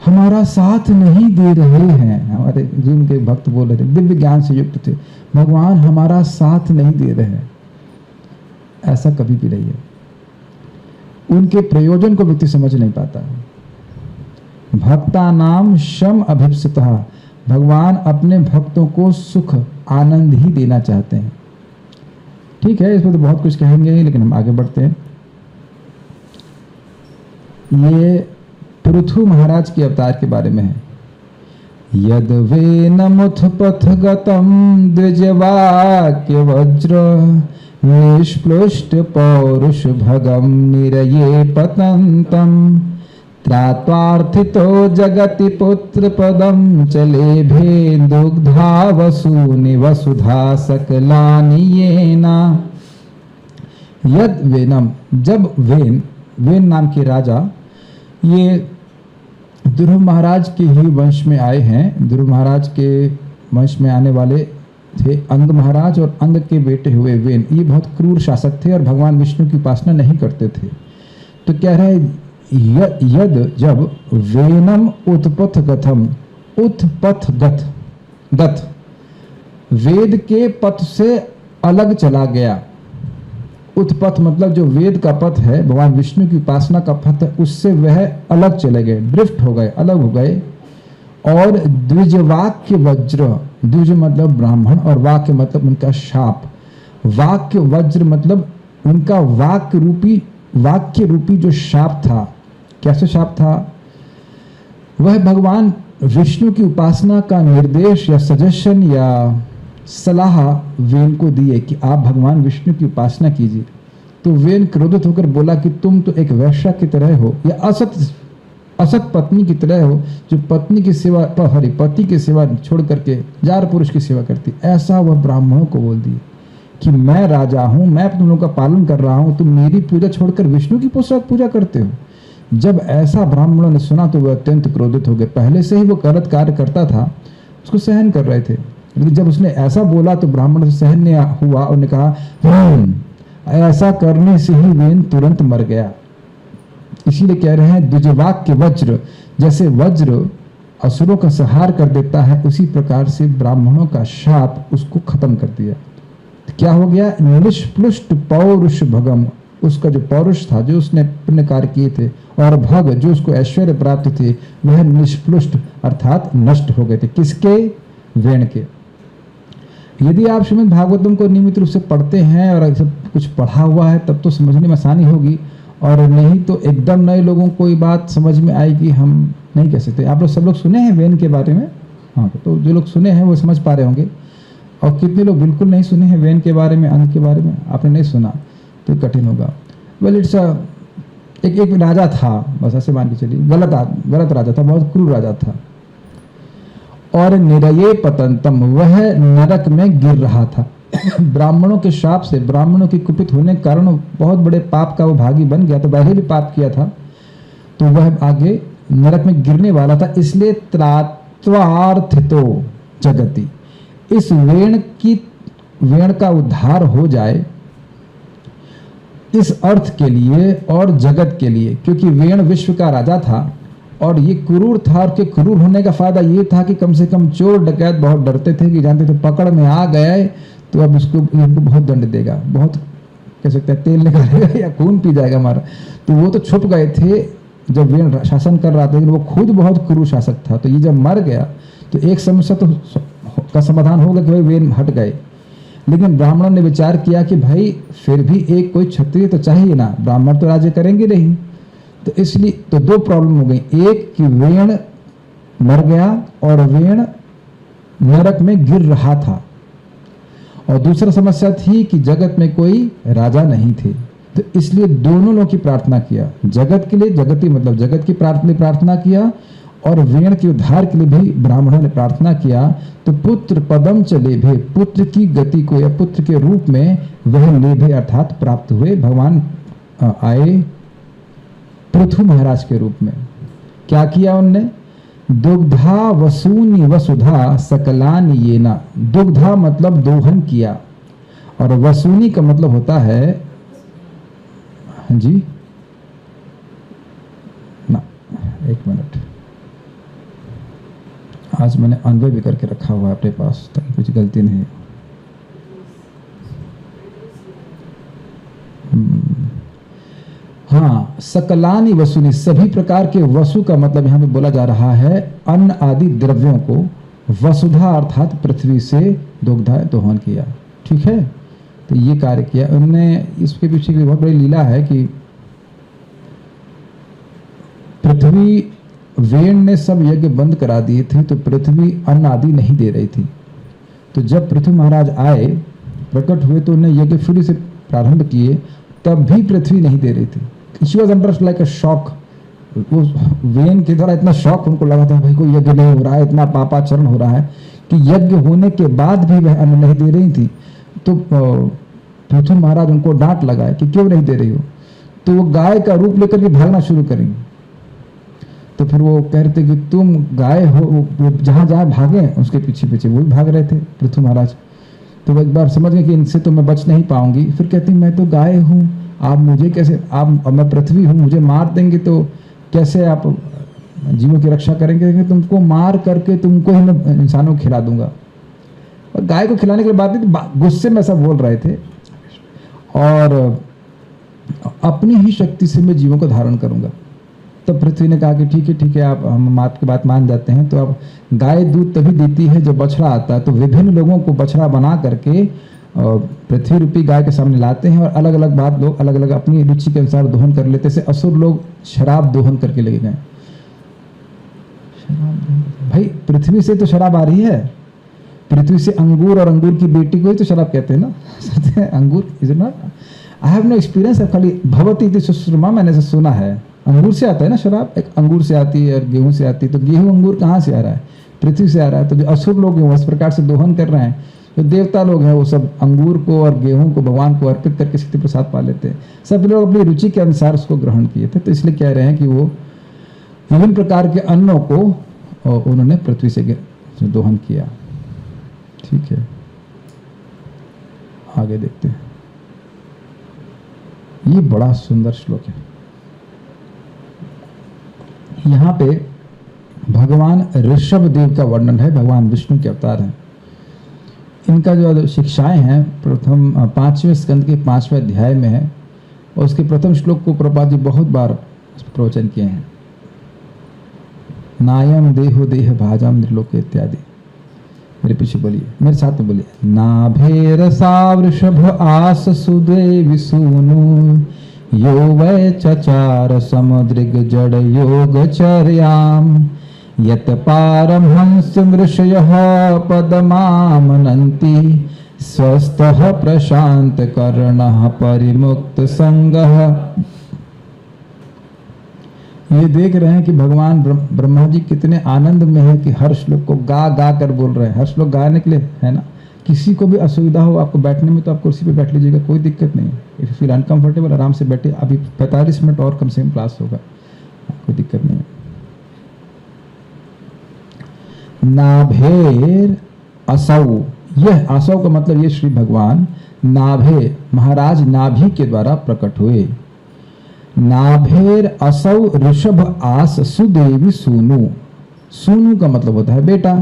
हमारा साथ नहीं दे रहे हैं। हमारे जीवन के भक्त बोल रहे थे, दिव्य ज्ञान से युक्त थे, भगवान हमारा साथ नहीं दे रहे हैं। ऐसा कभी भी नहीं है। उनके प्रयोजन को व्यक्ति समझ नहीं पाता। भक्ता नाम शम अभिप्सितः, भगवान अपने भक्तों को सुख आनंद ही देना चाहते हैं। ठीक है, इसमें तो बहुत कुछ कहेंगे ही, लेकिन हम आगे बढ़ते हैं। ये पृथु महाराज के अवतार के बारे में है। यद वेनमुथ पथ गतम द्विजवाक्य वज्र निष्प्लुष्ट पौरुष भगम निरये पतंतम त्रात्वार्थितो जगति पुत्र पदम चले भे दुग्धा वसूनि वसुधा सकलानियेना। यद वेनम, जब वेन नाम के राजा, ये ध्रुव महाराज के ही वंश में आए हैं। ध्रुव महाराज के वंश में आने वाले थे अंग महाराज, और अंग के बेटे हुए वेन। ये बहुत क्रूर शासक थे और भगवान विष्णु की उपासना नहीं करते थे। तो कह रहे यद, जब वेनम उत्पथ गथम, उत्पथ गत, वेद के पथ से अलग चला गया। उत्पथ मतलब जो वेद का पथ है, भगवान विष्णु की उपासना का पथ है, उससे वह अलग चले गए, ड्रिफ्ट हो गए, अलग हो गए। और द्विजवाक्य वज्र, द्विज मतलब ब्राह्मण और वाक्य मतलब उनका शाप। वाक्य वज्र मतलब उनका वाक्य रूपी जो शाप था। कैसे शाप था? वह भगवान विष्णु की उपासना का निर्देश या सजेशन या सलाह वेन को दिए कि आप भगवान विष्णु की उपासना कीजिए। तो वेन क्रोधित होकर बोला कि तुम तो एक वैश्या की तरह हो, या असत पत्नी की तरह हो, जो पत्नी की सेवा पति की सेवा छोड़ करके जार पुरुष की सेवा करती। ऐसा वह ब्राह्मणों को बोल दिए कि मैं राजा हूं, मैं तुम लोगों का पालन कर रहा हूं, तुम मेरी पूजा छोड़कर विष्णु की पूजा करते हो। जब ऐसा ब्राह्मणों ने सुना तो वह अत्यंत क्रोधित हो गए। पहले से ही वो गलत कार्य करता था, उसको सहन कर रहे थे, लेकिन जब उसने ऐसा बोला तो ब्राह्मण से सहन नहीं हुआ और ने कहा ऐसा करने से ही वेन तुरंत मर गया। इसीलिए कह रहे हैं द्विजवाक्य वज्र, जैसे वज्र असुरों का संहार कर देता है, उसी प्रकार से ब्राह्मणों का शाप उसको खत्म कर दिया। क्या हो गया? निष्प्लुष्ट पौरुष भगम, उसका जो पौरुष था, जो उसने पुण्य कार्य किए थे, और भग जो उसको ऐश्वर्य प्राप्त थे, वह निष्प्लुष्ट अर्थात नष्ट हो गए थे। किसके? वेण के। यदि आप श्रीमद् भागवतम को नियमित रूप से पढ़ते हैं और सब कुछ पढ़ा हुआ है तब तो समझने में आसानी होगी, और नहीं तो एकदम नए लोगों को ये बात समझ में आएगी, हम नहीं कह सकते। आप लोग सब लोग सुने हैं वेन के बारे में? हाँ, तो जो लोग सुने हैं वो समझ पा रहे होंगे, और कितने लोग बिल्कुल नहीं सुने हैं वेन के बारे में, अंग के बारे में आपने नहीं सुना तो कठिन होगा। वेल इट्स एक राजा था, बस ऐसे मान के चलिए, गलत राजा था, बहुत क्रूर राजा था। और निरये पतंतम, वह नरक में गिर रहा था। ब्राह्मणों के शाप से, ब्राह्मणों की कुपित होने के कारण बहुत बड़े पाप का वो भागी बन गया। तो पहले भी पाप किया था, तो वह आगे नरक में गिरने वाला था। इसलिए त्रात्वार्थितो जगति, इस वेण का उद्धार हो जाए, इस अर्थ के लिए और जगत के लिए, क्योंकि वेण विश्व का राजा था और ये क्रूर था। और के क्रूर होने का फायदा ये था कि कम से कम चोर डकैत बहुत डरते थे कि जानते थे पकड़ में आ गए तो अब इनको बहुत दंड देगा, बहुत कह सकते हैं तेल निकालेगा या खून पी जाएगा हमारा। तो वो तो छुप गए थे जब वेण शासन कर रहा था, लेकिन वो खुद बहुत क्रूर शासक था। तो ये जब मर गया तो एक समस्या तो का समाधान होगा कि भाई वेण हट गए। लेकिन ब्राह्मणों ने विचार किया कि भाई फिर भी एक कोई क्षत्रिय तो चाहिए ना, ब्राह्मण तो राज्य करेंगे नहीं। तो इसलिए तो दो प्रॉब्लम हो गई, एक कि वेण मर गया और वेण नरक में गिर रहा था, और दूसरा समस्या थी कि जगत में कोई राजा नहीं थे। तो इसलिए दोनों लोगों की प्रार्थना किया, जगत के लिए, जगती मतलब जगत की प्रार्थना किया, और वेण के उद्धार के लिए भी ब्राह्मणों ने प्रार्थना किया। तो पुत्र पदम च लेभे, पुत्र की गति को या पुत्र के रूप में वह लेभे अर्थात प्राप्त हुए। भगवान आए पृथु महाराज के रूप में। क्या किया उनने? दुग्धा वसूनि वसुधा सकलानि येना, दुग्धा मतलब दोहन किया, और वसूनि का मतलब होता है हाँ जी ना, एक मिनट, आज मैंने अनवे भी करके रखा हुआ है अपने पास ताकि कुछ गलती नहीं हो। हाँ, सकलानी वसुनी, सभी प्रकार के वसु का मतलब यहाँ पे बोला जा रहा है अन्न आदि द्रव्यों को वसुधा अर्थात पृथ्वी से दुग्धा दोहन किया। ठीक है, तो ये कार्य किया उन्होंने। इसके पीछे की बहुत बड़ी लीला है कि पृथ्वी, वेण ने सब यज्ञ बंद करा दिए थे तो पृथ्वी अन्न आदि नहीं दे रही थी। तो जब पृथ्वी महाराज आए, प्रकट हुए, तो उन्हें यज्ञ फिर से प्रारंभ किए, तब भी पृथ्वी नहीं दे रही थी। She was under like a shock. वो वेन के द्वारा इतना शॉक उनको लगा था, भाई कोई यज्ञ नहीं हो रहा है, इतना पापाचरण हो रहा है कि यज्ञ होने के बाद भी वह अन्न नहीं दे रही थी। तो पृथ्वी महाराज उनको डांट लगाए कि क्यों नहीं दे रही हो। तो वो गाय का रूप लेकर के भागना शुरू करेंगे। तो फिर वो कहते कि तुम गाय हो, जहां जहां भागे उसके पीछे पीछे वो भी भाग रहे थे पृथ्वी महाराज। तो वो एक बार समझ गए कि इनसे तो मैं बच नहीं पाऊंगी। फिर कहती मैं तो गाय हूँ, आप मुझे कैसे, आप, मैं पृथ्वी हूँ, मुझे मार देंगे तो कैसे आप जीवों की रक्षा करेंगे? तुमको मार करके तुमको ही मैं इंसानों को खिला दूंगा। और गाय को खिलाने के लिए बात नहीं, गुस्से में ऐसा बोल रहे थे। और अपनी ही शक्ति से मैं जीवों को धारण करूंगा। तो पृथ्वी ने कहा कि ठीक है, आप, हम आपकी बात मान जाते हैं। तो अब गाय दूध तभी देती है जब बछड़ा आता है। तो विभिन्न लोगों को बछड़ा बना करके पृथ्वी रूपी गाय के सामने लाते हैं और अलग अलग बात लोग अलग अलग अपनी रुचि के अनुसार दोहन कर लेते। जैसे असुर लोग शराब दोहन करके ले गए। भाई पृथ्वी से तो शराब आ रही है, पृथ्वी से अंगूर, और अंगूर की बेटी को ही तो शराब कहते हैं ना। अंगूर is not, I have no experience, खाली भवती थी सुश्रुमा, मैंने से सुना है। अंगूर से आता है ना शराब, एक अंगूर से आती है और गेहूं से आती है। तो गेहूं अंगूर कहाँ से आ रहा है? पृथ्वी से आ रहा है। तो जो असुर लोग हैं वो इस प्रकार से दोहन कर रहे हैं। जो देवता लोग हैं वो सब अंगूर को और गेहूं को भगवान को अर्पित करके शक्ति प्रसाद पा लेते हैं। सब लोग अपनी रुचि के अनुसार उसको ग्रहण किए थे। तो इसलिए कह रहे हैं कि वो विभिन्न प्रकार के अन्नों को उन्होंने पृथ्वी से दोहन किया। ठीक है, आगे देखते हैं। ये बड़ा सुंदर श्लोक है। यहाँ पे भगवान ऋषभ देव का वर्णन है। भगवान विष्णु के अवतार हैं। इनका जो शिक्षाएं हैं प्रथम 5वें स्कंद के 5वें अध्याय में है। और उसके प्रथम श्लोक को प्रभुपाद जी बहुत बार प्रवचन किए हैं। नायम देहो देह भाजम निर्लोक इत्यादि। मेरे पीछे बोलिए, मेरे साथ में बोलिए। नाभेर सा वृषभ आस सुदे विसूनु यो वै चचार समुद्रिग जड़ योग चर्याम यत पारमहंस मृषयः पदमामनन्ति स्वस्थः प्रशांत कर्णः परिमुक्त संगः। ये देख रहे हैं कि भगवान ब्रह्मा जी कितने आनंद में है कि हर श्लोक को गा गा कर बोल रहे हैं। हर श्लोक गाने के लिए है ना। किसी को भी असुविधा हो आपको बैठने में तो आप कुर्सी पे बैठ लीजिएगा, कोई दिक्कत नहीं है। इफ यू फील अनकंफर्टेबल आराम से बैठे। अभी 45 मिनट और कम से कम क्लास होगा, कोई दिक्कत नहीं है। नाभेर असौ, यह असौ का मतलब ये श्री भगवान नाभे महाराज नाभि के द्वारा प्रकट हुए। नाभेर असौ ऋषभ आस सुदेवी सूनु। सूनु का मतलब होता है बेटा।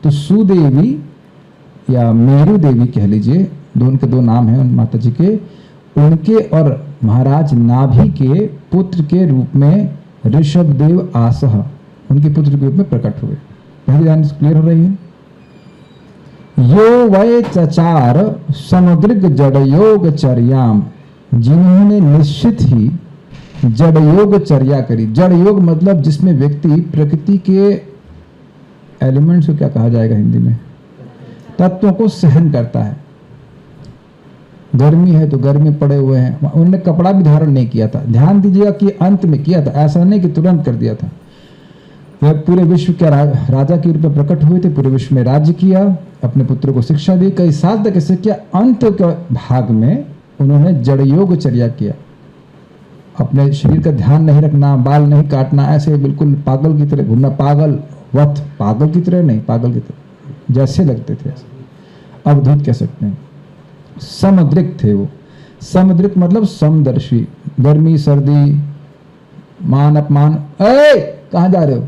तो सुदेवी या मेरु देवी कह लीजिए, दोनों के दो नाम हैं उन माता जी के। उनके और महाराज नाभि के पुत्र के रूप में ऋषभ देव आसह, उनके पुत्र के रूप में प्रकट हुए। पहली लाइन क्लियर हो रही है। यो वै चचार समुद्रिक जड़योग चर्याम, जिन्होंने निश्चित ही जड़योग चर्या करी। जड़योग मतलब जिसमें व्यक्ति प्रकृति के एलिमेंट्स को क्या कहा जाएगा हिंदी में, तत्वों को सहन करता है। गर्मी है तो गर्मी पड़े हुए हैं। उन्होंने कपड़ा भी धारण नहीं किया था। ध्यान दीजिएगा कि अंत में किया था, ऐसा नहीं कि तुरंत कर दिया था। वह पूरे विश्व के राजा के रूप में प्रकट हुए थे। पूरे विश्व में राज्य किया, अपने पुत्र को शिक्षा दी, कई साल तक ऐसे किया। अंत के भाग में उन्होंने जड़योग चर्या किया। अपने शरीर का ध्यान नहीं रखना, बाल नहीं काटना, ऐसे बिल्कुल पागल की तरह घूमना। पागल की तरह नहीं, पागल की तरह जैसे लगते थे ऐसे। अवधूत कह सकते हैं। समुद्रिक थे वो। समदृक मतलब समदर्शी, गर्मी सर्दी मान अपमान। ए कहाँ जा रहे हो,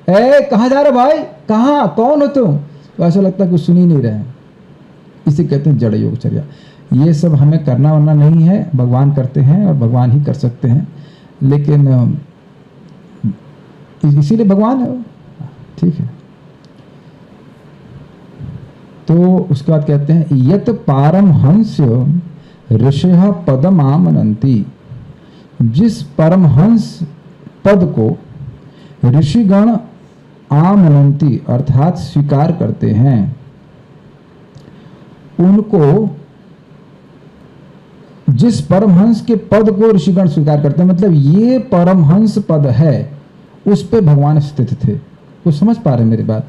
ए कहाँ जा रहे हो भाई, कहाँ, कौन हो तुम, तो ऐसा लगता है कुछ सुन ही नहीं रहे हैं। इसे कहते हैं जड़ योगचर्या। ये सब हमें करना वरना नहीं है, भगवान करते हैं और भगवान ही कर सकते हैं, लेकिन इसीलिए भगवान है वो, ठीक है। तो उसके बाद कहते हैं यत पारमहंस्य ऋषयः पदम आमनन्ति, जिस परमहंस पद को ऋषिगण आमनन्ति अर्थात स्वीकार करते हैं, उनको, जिस परमहंस के पद को ऋषिगण स्वीकार करते हैं, मतलब ये परमहंस पद है, उस पे भगवान स्थित थे। वो समझ पा रहे मेरी बात?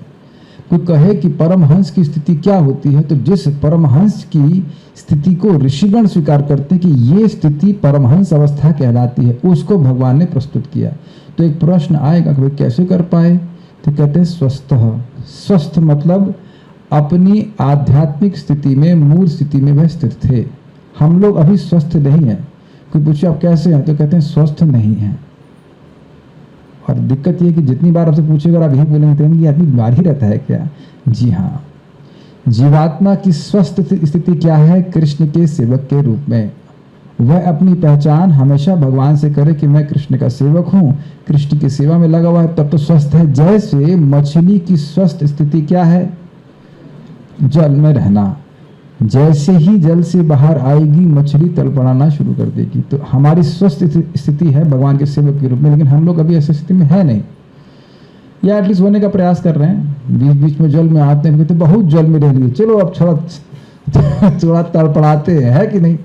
कोई कहे कि परमहंस की स्थिति क्या होती है, तो जिस परमहंस की स्थिति को ऋषिगण स्वीकार करते हैं कि ये स्थिति परमहंस अवस्था कहलाती है, उसको भगवान ने प्रस्तुत किया। तो एक प्रश्न आएगा कि भाई कैसे कर पाए, तो कहते हैं स्वस्थ। स्वस्थ मतलब अपनी आध्यात्मिक स्थिति में, मूल स्थिति में वह स्थित थे। हम लोग अभी स्वस्थ नहीं हैं। कोई पूछे आप कैसे हैं, तो कहते हैं स्वस्थ नहीं हैं। और दिक्कत ये कि जितनी बार आपसे पूछेगा आप यही बोलेंगे तो ये आदमी बीमार ही रहता है क्या? जी हाँ, जीवात्मा की स्वस्थ स्थिति क्या है? कृष्ण के सेवक के रूप में। वह अपनी पहचान हमेशा भगवान से करे कि मैं कृष्ण का सेवक हूँ, कृष्ण की सेवा में लगा हुआ है, तब तो स्वस्थ है। जैसे मछली की स्वस्थ स्थिति क्या है? जल में रहना। जैसे ही जल से बाहर आएगी मछली तड़पड़ाना शुरू कर देगी। तो हमारी स्वस्थ स्थिति है भगवान के सेवक के रूप में, लेकिन हम लोग अभी ऐसी स्थिति में है नहीं, या एटलीस्ट होने का प्रयास कर रहे हैं। बीच बीच में जल में आते हैं, तो बहुत जल में रह लिए, चलो अब थोड़ा तड़पड़ाते हैं, है कि नहीं?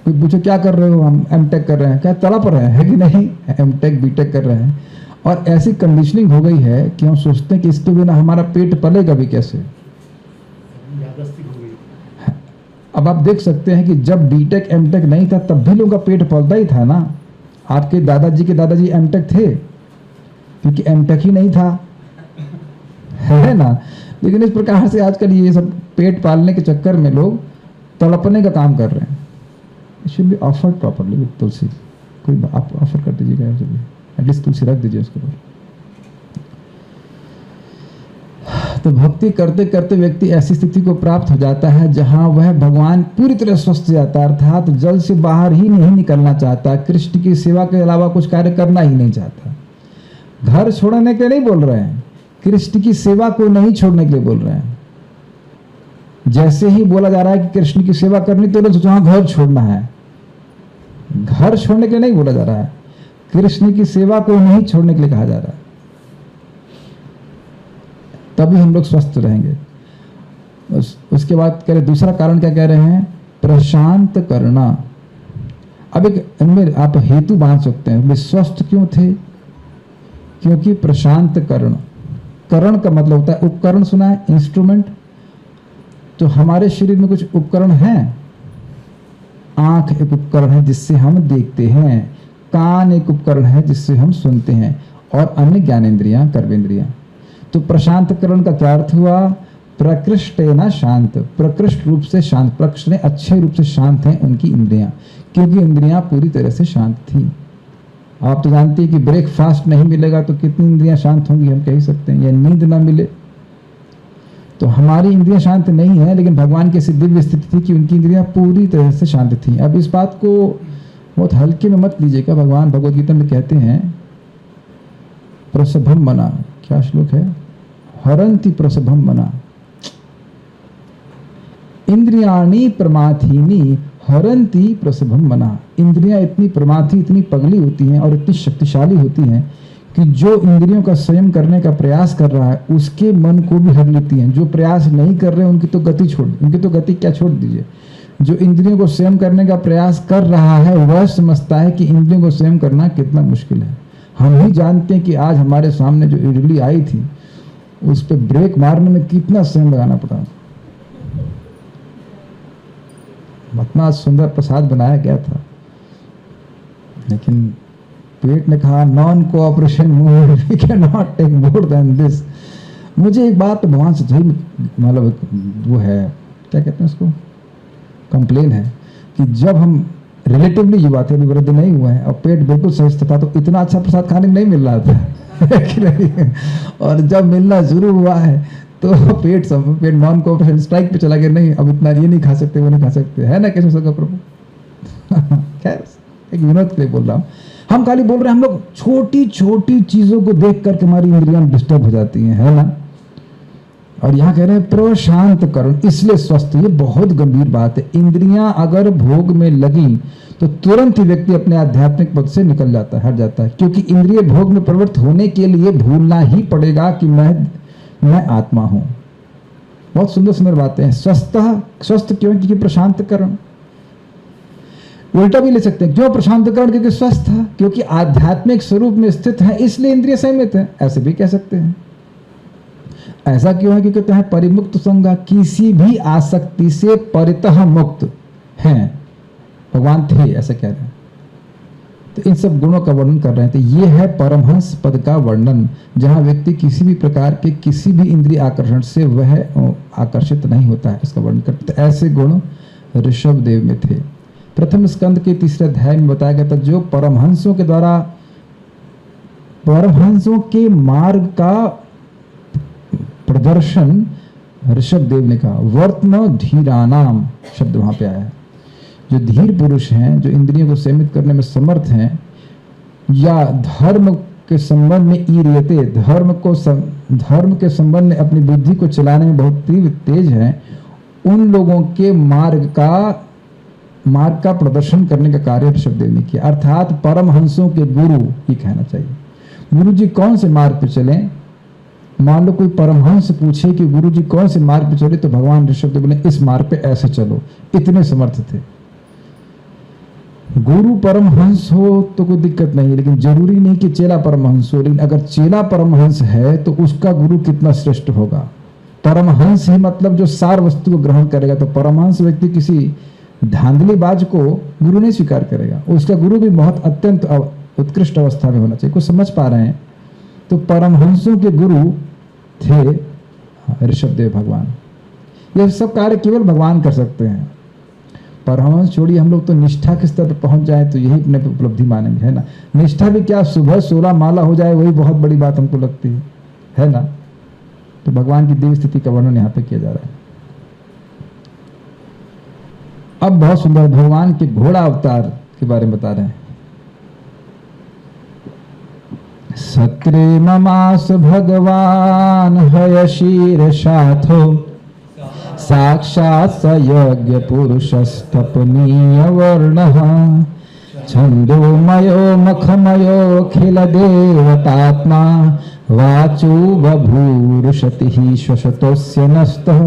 कोई पूछे क्या कर रहे हो? हम एमटेक कर रहे हैं। क्या तड़प रहे हैं, है कि नहीं? एमटेक बीटेक कर रहे हैं। और ऐसी कंडीशनिंग हो गई है कि हम सोचते हैं कि इसके बिना हमारा पेट पलेगा भी कैसे। अब आप देख सकते हैं कि जब बीटेक एमटेक नहीं था तब भी लोगों का पेट पलता ही था ना। आपके दादाजी के दादाजी एमटेक थे क्योंकि एमटेक ही नहीं था, है ना। लेकिन इस प्रकार से आजकल ये सब पेट पालने के चक्कर में लोग तड़पने का काम कर रहे हैं। It should be offered properly with tulsi. कोई आप ऑफर कर दीजिएगा, एटलीस्ट तुलसी रख दीजिए उसके ऊपर। तो भक्ति करते करते व्यक्ति ऐसी स्थिति को प्राप्त हो जाता है जहां वह भगवान पूरी तरह स्वस्थ हो जाता है, अर्थात जल से बाहर ही नहीं निकलना चाहता, कृष्ण की सेवा के अलावा कुछ कार्य करना ही नहीं चाहता। घर छोड़ने के लिए नहीं बोल रहे हैं, कृष्ण की सेवा को नहीं छोड़ने के लिए बोल रहे हैं। जैसे ही बोला जा रहा है कि कृष्ण की सेवा करनी, तो लोग जहां घर छोड़ना है, घर छोड़ने के लिए नहीं बोला जा रहा है, कृष्ण की सेवा को नहीं छोड़ने के लिए कहा जा रहा है। तभी हम लोग स्वस्थ रहेंगे। उसके बाद कह रहे, दूसरा कारण क्या कह रहे हैं? प्रशांत करना। अब एक इनमें आप हेतु बांध सकते हैं, वे स्वस्थ क्यों थे? क्योंकि प्रशांत करण। करण का मतलब होता है उपकरण, सुना है? इंस्ट्रूमेंट। तो हमारे शरीर में कुछ उपकरण हैं। आंख एक उपकरण है जिससे हम देखते हैं, कान एक उपकरण है जिससे हम सुनते हैं, और अन्य ज्ञानेंद्रियां, कर्मेंद्रियां। तो प्रशांतकरण का क्या अर्थ हुआ? प्रकृष्टेन शांत, प्रकृष्ट रूप से शांत, प्रकृष्ट ने अच्छे रूप से शांत हैं उनकी इंद्रियां, क्योंकि इंद्रियां पूरी तरह से शांत थी। आप तो जानते हैं कि ब्रेकफास्ट नहीं मिलेगा तो कितनी इंद्रियां शांत होंगी, हम कह सकते हैं। या नींद ना मिले तो हमारी इंद्रियां शांत नहीं है, लेकिन भगवान की ऐसी दिव्य स्थिति थी कि उनकी इंद्रियां पूरी तरह से शांत थी। अब इस बात को बहुत हल्के में मत लीजिएगा। भगवान भगवद गीता में कहते हैं प्रसभम मना, क्या श्लोक है? हरंति प्रसभम मना, इंद्रियाणि प्रमाथीनि हरंति प्रसभम मना। इंद्रियां इतनी प्रमाथी, इतनी पगली होती हैं और इतनी शक्तिशाली होती हैं कि जो इंद्रियों का संयम करने का प्रयास कर रहा है उसके मन को भी हर लेती हैं। जो प्रयास नहीं कर रहे उनकी तो गति क्या छोड़ दीजिए। जो इंद्रियों को संयम करने का प्रयास कर रहा है वह समझता है कि इंद्रियों को संयम करना कितना मुश्किल है। हम ही जानते हैं कि आज हमारे सामने जो इडली आई थी उस पर ब्रेक मारने में कितना संयम लगाना पड़ा। इतना सुंदर प्रसाद बनाया गया था, लेकिन पेट ने कहा non cooperation mood, we can not take more than this. मुझे एक बात भगवान से सही मतलब वो है, क्या कहते हैं उसको, कंप्लेन है। कि जब हम रिलेटिवली युवा थे, अभी वृद्ध नहीं हुआ है और पेट बिल्कुल स्वस्थ था, तो इतना अच्छा प्रसाद खाने को नहीं मिल रहा था कि नहीं? और जब मिलना शुरू हुआ है तो पेट नॉन कोऑपरेशन स्ट्राइक पे चला गया, नहीं अब इतना ये नहीं खा सकते, वो नहीं खा सकते, है ना कैसे सका प्रभु। खैर एक विनोद के लिए बोल रहा हूँ। हम खाली बोल रहे हैं, हम लोग छोटी छोटी चीजों को देख करके हमारी इंद्रियां डिस्टर्ब हो जाती हैं, है ना। और यहाँ कह रहे हैं प्रशांत करण, इसलिए स्वस्थ। ये बहुत गंभीर बात है। इंद्रियां अगर भोग में लगी तो तुरंत ही व्यक्ति अपने आध्यात्मिक पद से निकल जाता है, हट जाता है, क्योंकि इंद्रिय भोग में प्रवृत्त होने के लिए भूलना ही पड़ेगा कि मैं आत्मा हूं। बहुत सुंदर सुंदर बातें हैं। स्वस्थ क्यों? क्योंकि प्रशांत करण। उल्टा भी ले सकते हैं, क्यों प्रशांत करण? क्योंकि स्वस्थ था, क्योंकि आध्यात्मिक स्वरूप में स्थित है, इसलिए इंद्रिय संयमित है, ऐसे भी कह सकते हैं। ऐसा क्यों है? क्योंकि कहते हैं परिमुक्त संगा, किसी भी आसक्ति से परितः मुक्त हैं, भगवान थे, ऐसा कह रहे हैं। तो इन सब गुणों का वर्णन कर रहे हैं। तो ये है परमहंस पद का वर्णन, जहां व्यक्ति किसी भी प्रकार के किसी भी इंद्रिय आकर्षण से वह आकर्षित नहीं होता है, इसका वर्णन करते। ऐसे गुण ऋषभ देव में थे। प्रथम स्कंद के तीसरे अध्याय में बताया गया था, जो परमहंसों के द्वारा परमहंसों के मार्ग का प्रदर्शन ऋषभ देव ने कहा। वर्तम धीरानाम शब्द वहां पे आया है। जो धीर पुरुष हैं, जो इंद्रियों को सीमित करने में समर्थ हैं, या धर्म के संबंध में ईरियते, धर्म के संबंध में अपनी बुद्धि को चलाने में बहुत तीव्र तेज हैं, उन लोगों के मार्ग का प्रदर्शन करने का कार्य ऋषभ देव ने किया। अर्थात परमहंसों के गुरु, ये कहना चाहिए। गुरु जी कौन से मार्ग पे चलें? मान लो कोई परमहंस पूछे कि गुरु जी कौन से मार्ग पे चले, तो भगवान ऋषभ देव बोले इस मार्ग पे ऐसे चलो। इतने समर्थ थे। गुरु परमहंस हो तो कोई दिक्कत नहीं, लेकिन जरूरी नहीं कि चेला परमहंस हो। लेकिन अगर चेला परमहंस है तो उसका गुरु कितना श्रेष्ठ होगा। परमहंस ही मतलब जो सार वस्तु को ग्रहण करेगा। तो परमहंस व्यक्ति किसी धांधलीबाज को गुरु नहीं स्वीकार करेगा, उसका गुरु भी बहुत अत्यंत उत्कृष्ट अवस्था में होना चाहिए। कुछ समझ पा रहे हैं? तो परमहंसों के गुरु थे ऋषभ देव भगवान। यह सब कार्य केवल भगवान कर सकते हैं। परमहंस छोड़िए, हम लोग तो निष्ठा के स्तर पर पहुंच जाए तो यही अपने उपलब्धि मानेंगे, है ना। निष्ठा भी क्या, सुबह 16 माला हो जाए, वही बहुत बड़ी बात हमको लगती है ना। तो भगवान की दिव्य स्थिति का वर्णन यहाँ पे किया जा रहा है। अब बहुत सुंदर भगवान के घोड़ा अवतार के बारे में बता रहे हैं। सत्रे ममास भगवान हय शीर्षाथो साक्षात् स यज्ञ पुरुषस्तपनीय वर्णः छंदोमयो मखमयो खिल देवतात्मा वाचो बभूरुषति श्वशतोस्य नस्तः।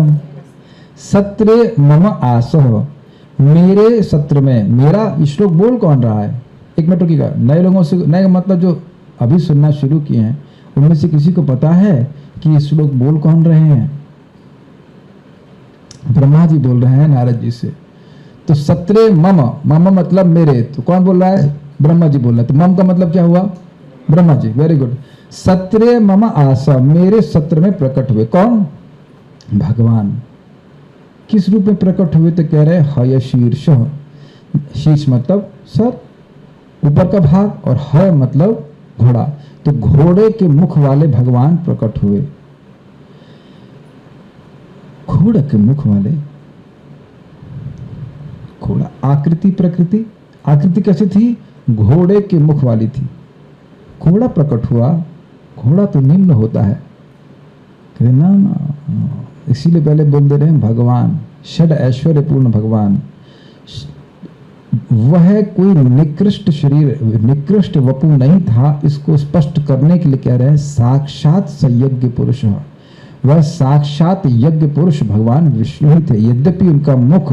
सत्रे मम आसः, मेरे सत्र में। मेरा श्लोक बोल कौन रहा है? एक मिनट रुकिएगा। नए लोगों से, नए मतलब जो अभी सुनना शुरू किए हैं, उनमें से किसी को पता है कि ये श्लोक बोल कौन रहे हैं? ब्रह्मा जी बोल रहे हैं नारद जी से। तो सत्रे मम, मम मतलब मेरे, तो कौन बोल रहा है? ब्रह्मा जी बोल रहे हैं। तो मम का मतलब क्या हुआ? ब्रह्मा जी। Very good. सत्रे मम आशा, मेरे सत्र में प्रकट हुए। कौन? भगवान। किस रूप में प्रकट हुए? तो कह रहे हय शीर्ष। शीर्ष मतलब सर, ऊपर का भाग, और हय मतलब घोड़ा। तो घोड़े के मुख वाले भगवान प्रकट हुए। घोड़े के मुख वाले, घोड़ा आकृति प्रकृति, आकृति कैसी थी? घोड़े के मुख वाली थी। घोड़ा प्रकट हुआ। घोड़ा तो निम्न होता है, ना ना, इसीलिए पहले बोल दे रहे हैं भगवान, षड ऐश्वर्य पूर्ण भगवान। वह कोई निकृष्ट शरीर, निकृष्ट वपु नहीं था। इसको स्पष्ट करने के लिए कह रहे हैं साक्षात संयज्ञ पुरुष। वह साक्षात यज्ञ पुरुष भगवान विष्णु ही थे। यद्यपि उनका मुख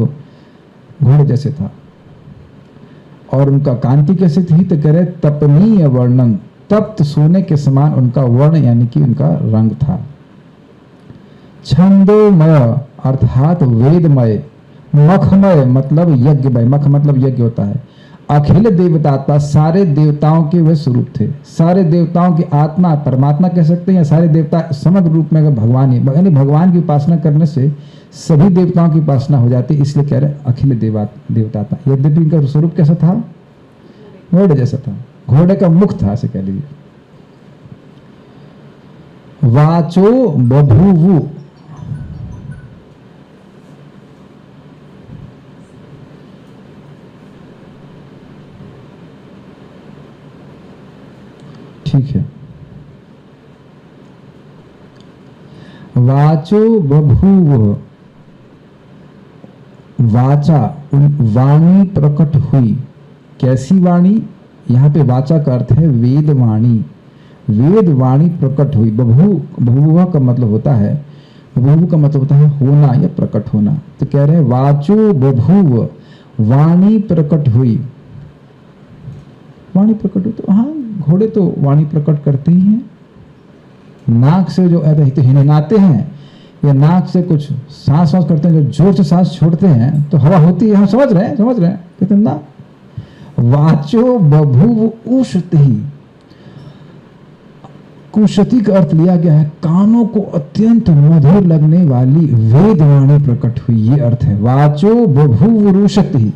घोड़े जैसे था और उनका कांति कैसे थी, तो कह रहे तपनीय वर्णन, तप्त सोने के समान उनका वर्ण यानी कि उनका रंग था। छंदोमय अर्थात वेदमय, मखमय मतलब यज्ञमय, मख मतलब यज्ञ होता है। अखिल देवतात्मा, सारे देवताओं के वे स्वरूप थे। सारे देवताओं की आत्मा परमात्मा कह सकते हैं, या सारे देवता समग्र रूप में अगर भगवान ही, यानी भगवान की उपासना करने से सभी देवताओं की उपासना हो जाती, इसलिए कह रहे अखिल देवता। यद्यपि इनका स्वरूप कैसा था, घोड़े जैसा था, घोड़े का मुख था ऐसे कह लीजिए। वाचो बभूवु, ठीक है, वाचो बभूव, वाचा वाणी प्रकट हुई। कैसी वाणी, यहाँ पे वाचा का अर्थ है वेद वाणी, वेद वाणी प्रकट हुई। बभूव का मतलब होता है, बभूव का मतलब होता है होना या प्रकट होना। तो कह रहे हैं वाचो बभूव, वाणी प्रकट हुई। वाणी प्रकट हुई तो हाँ, घोड़े तो वाणी प्रकट करते ही हैं। नाक से जो हिनहिनाते हैं या नाक से कुछ सांस करते हैं, जो जोर से सांस छोड़ते हैं तो हवा होती है। हम समझ रहे हैं कहते ना। वाचो बभूव उषति, कुशति का अर्थ लिया गया है कानों को अत्यंत मधुर लगने वाली वेद वाणी प्रकट हुई, ये अर्थ है वाचो बभूव रुषति।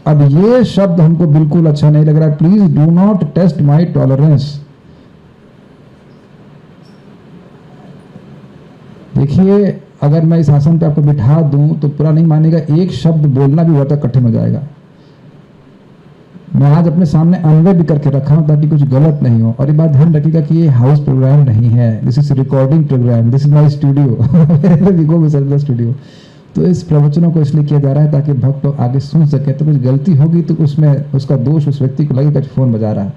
अब ये शब्द हमको बिल्कुल अच्छा नहीं लग रहा है, please do not test my tolerance. देखिए, अगर मैं इस आसन पे आपको बिठा दूं तो पूरा नहीं मानेगा, एक शब्द बोलना भी बहुत कठिन हो जाएगा। मैं आज अपने सामने अनवे भी करके रखा हूं ताकि कुछ गलत नहीं हो। और ये बात ध्यान रखिएगा कि ये हाउस प्रोग्राम नहीं है, this is recording program, this is my studio studio. तो इस प्रवचनों को इसलिए किया जा रहा है ताकि भक्त लोग आगे सुन सके। तो कुछ गलती होगी तो उसमें उसका दोष उस व्यक्ति को लगेगा, फोन बजा रहा है।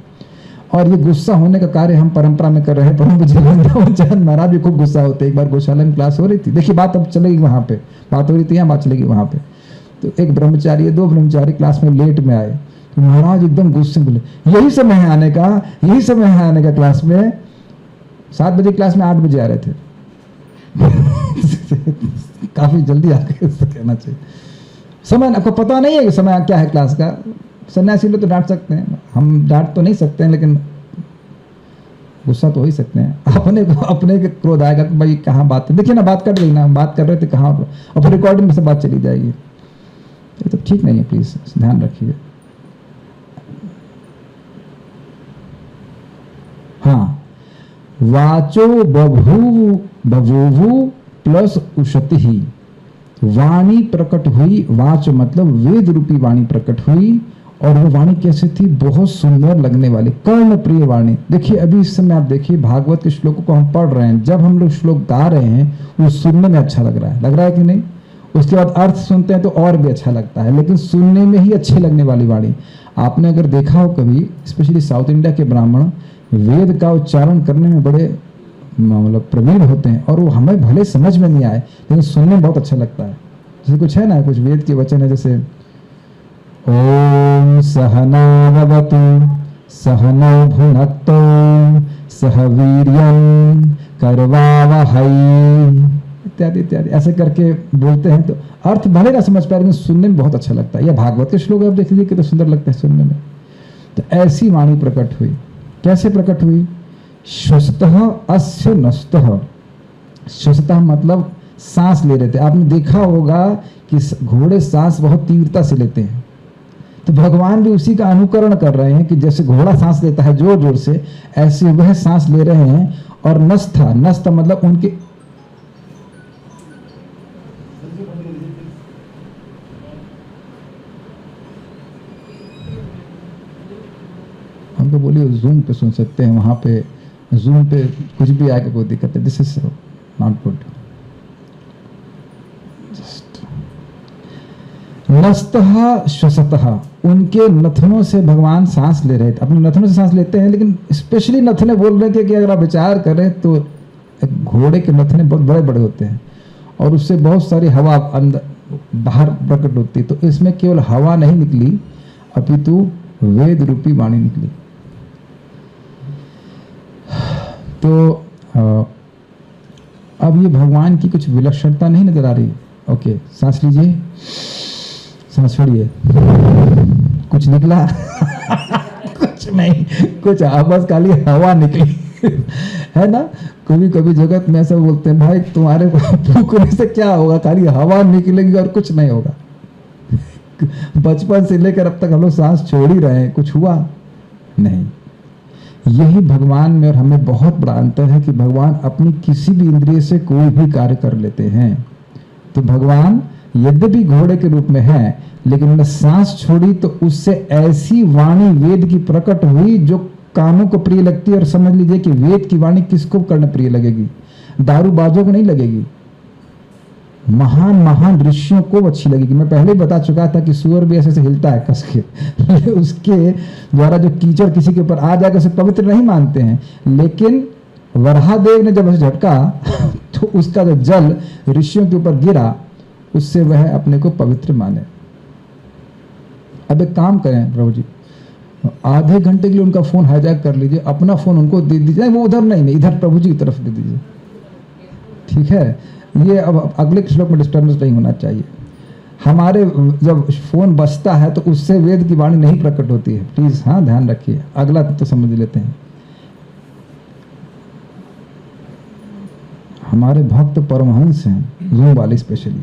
और ये गुस्सा होने का कार्य हम परंपरा में कर रहे हैं। परम पूज्य महाराज भी खूब गुस्सा होते। एक बार गौशाला में क्लास हो रही थी, देखिए बात अब चलेगी, वहां पे बात हो रही थी, यहाँ बात चलेगी वहां पे। तो एक ब्रह्मचारी, दो ब्रह्मचारी क्लास में लेट में आए, तो महाराज एकदम गुस्से बोले, यही समय है आने का, यही समय है आने का क्लास में। 7 बजे क्लास में 8 बजे आ रहे थे। काफी जल्दी आ गए, कहना चाहिए। समय आपको पता नहीं है कि समय क्या है क्लास का। सन्यासी लोग तो डांट सकते हैं, हम डांट तो नहीं सकते हैं, लेकिन गुस्सा तो हो ही सकते हैं। अपने के क्रोध आएगा कि भाई कहाँ बात है, देखिए ना बात कर रही ना, बात कर रहे थे कहाँ, और फिर रिकॉर्डिंग में से बात चली जाएगी। ये तो ठीक नहीं है, प्लीज ध्यान रखिए। हाँ, वाचो बभूवु प्लस उषति ही, वाणी प्रकट हुई। वाच मतलब वेद रूपी वाणी प्रकट हुई। और वो वाणी कैसी थी, बहुत सुंदर लगने वाली, कर्ण प्रिय वाणी। देखिए अभी इस समय आप देखिए भागवत के श्लोकों को हम पढ़ रहे हैं, जब हम लोग श्लोक गा रहे हैं वो सुनने में अच्छा लग रहा है कि नहीं। उसके बाद अर्थ सुनते हैं तो और भी अच्छा लगता है, लेकिन सुनने में ही अच्छी लगने वाली वाणी। आपने अगर देखा हो कभी, स्पेशली साउथ इंडिया के ब्राह्मण वेद का उच्चारण करने में बड़े मतलब प्रवीण होते हैं, और वो हमें भले समझ में नहीं आए लेकिन सुनने में बहुत अच्छा लगता है। जैसे कुछ है ना, कुछ वेद के वचन है, जैसे ओम सहनावतु सहनौ भुनक्तु सह वीर्यं करवावहै, इत्यादि इत्यादि ऐसे करके बोलते हैं। तो अर्थ भले ना समझ पाए लेकिन सुनने में बहुत अच्छा लगता है। यह भागवत के श्लोक आप देख लीजिए कितना सुंदर लगता है सुनने में। तो ऐसी वाणी प्रकट हुई। कैसे प्रकट हुई, श्वसतः अस्य नस्तः। श्वसतः मतलब सांस ले रहे थे। आपने देखा होगा कि घोड़े सांस बहुत तीव्रता से लेते हैं, तो भगवान भी उसी का अनुकरण कर रहे हैं कि जैसे घोड़ा सांस लेता है जोर जोर से, ऐसे वह सांस ले रहे हैं। और नस्था, नस्थ मतलब उनके, हम तो बोलिए जूम पे सुन सकते हैं, वहां पे जूम पे कुछ भी आएगा कोई दिक्कत है। This is not good. नस्तः श्वसतः, उनके नथनों से भगवान सांस ले रहे थे। अपने नथनों से सांस लेते हैं, लेकिन स्पेशली नथने बोल रहे थे कि अगर आप विचार करें तो घोड़े के नथने बहुत बड़े बड़े होते हैं और उससे बहुत सारी हवा अंदर बाहर प्रकट होती है। तो इसमें केवल हवा नहीं निकली, अपितु वेद रूपी वाणी निकली। तो अब ये भगवान की कुछ विलक्षणता नहीं नजर आ रही। ओके, सांस लीजिए, सांस छोड़िए, कुछ निकला? कुछ नहीं, कुछ बस खाली हवा निकली। है ना। कभी कभी जगत में ऐसा बोलते हैं, भाई तुम्हारे फूकने से क्या होगा, खाली हवा निकलेगी और कुछ नहीं होगा। बचपन से लेकर अब तक हम लोग सांस छोड़ ही रहे हैं, कुछ हुआ नहीं। यही भगवान में और हमें बहुत बड़ा अंतर है कि भगवान अपनी किसी भी इंद्रिय से कोई भी कार्य कर लेते हैं। तो भगवान यद्यपि घोड़े के रूप में है, लेकिन उन्होंने सांस छोड़ी तो उससे ऐसी वाणी वेद की प्रकट हुई जो कानों को प्रिय लगती है। और समझ लीजिए कि वेद की वाणी किसको करने प्रिय लगेगी, दारूबाजों को नहीं लगेगी, महान महान ऋषियों को अच्छी लगेगी। मैं पहले बता चुका था कि सूअर भी ऐसे ऐसे हिलता है कस के उसके द्वारा जो कीचड़ किसी के ऊपर आ जाएगा उसे पवित्र नहीं मानते हैं, लेकिन वराहदेव ने जब उसे झटका तो उसका जो जल ऋषियों के ऊपर गिरा उससे वह अपने को पवित्र माने। अब एक काम करें प्रभु जी, आधे घंटे के लिए उनका फोन हाईजैक कर लीजिए, अपना फोन उनको दे दीजिए, वो उधर नहीं, इधर प्रभु जी की तरफ दे दीजिए, ठीक है। ये अब अगले श्लोक में डिस्टर्बेंस नहीं होना चाहिए। हमारे जब फोन बजता है तो उससे वेद की वाणी नहीं प्रकट होती है, प्लीज हाँ ध्यान रखिए। अगला तो समझ लेते हैं। हमारे भक्त परमहंस हैं, जूम वाले स्पेशली,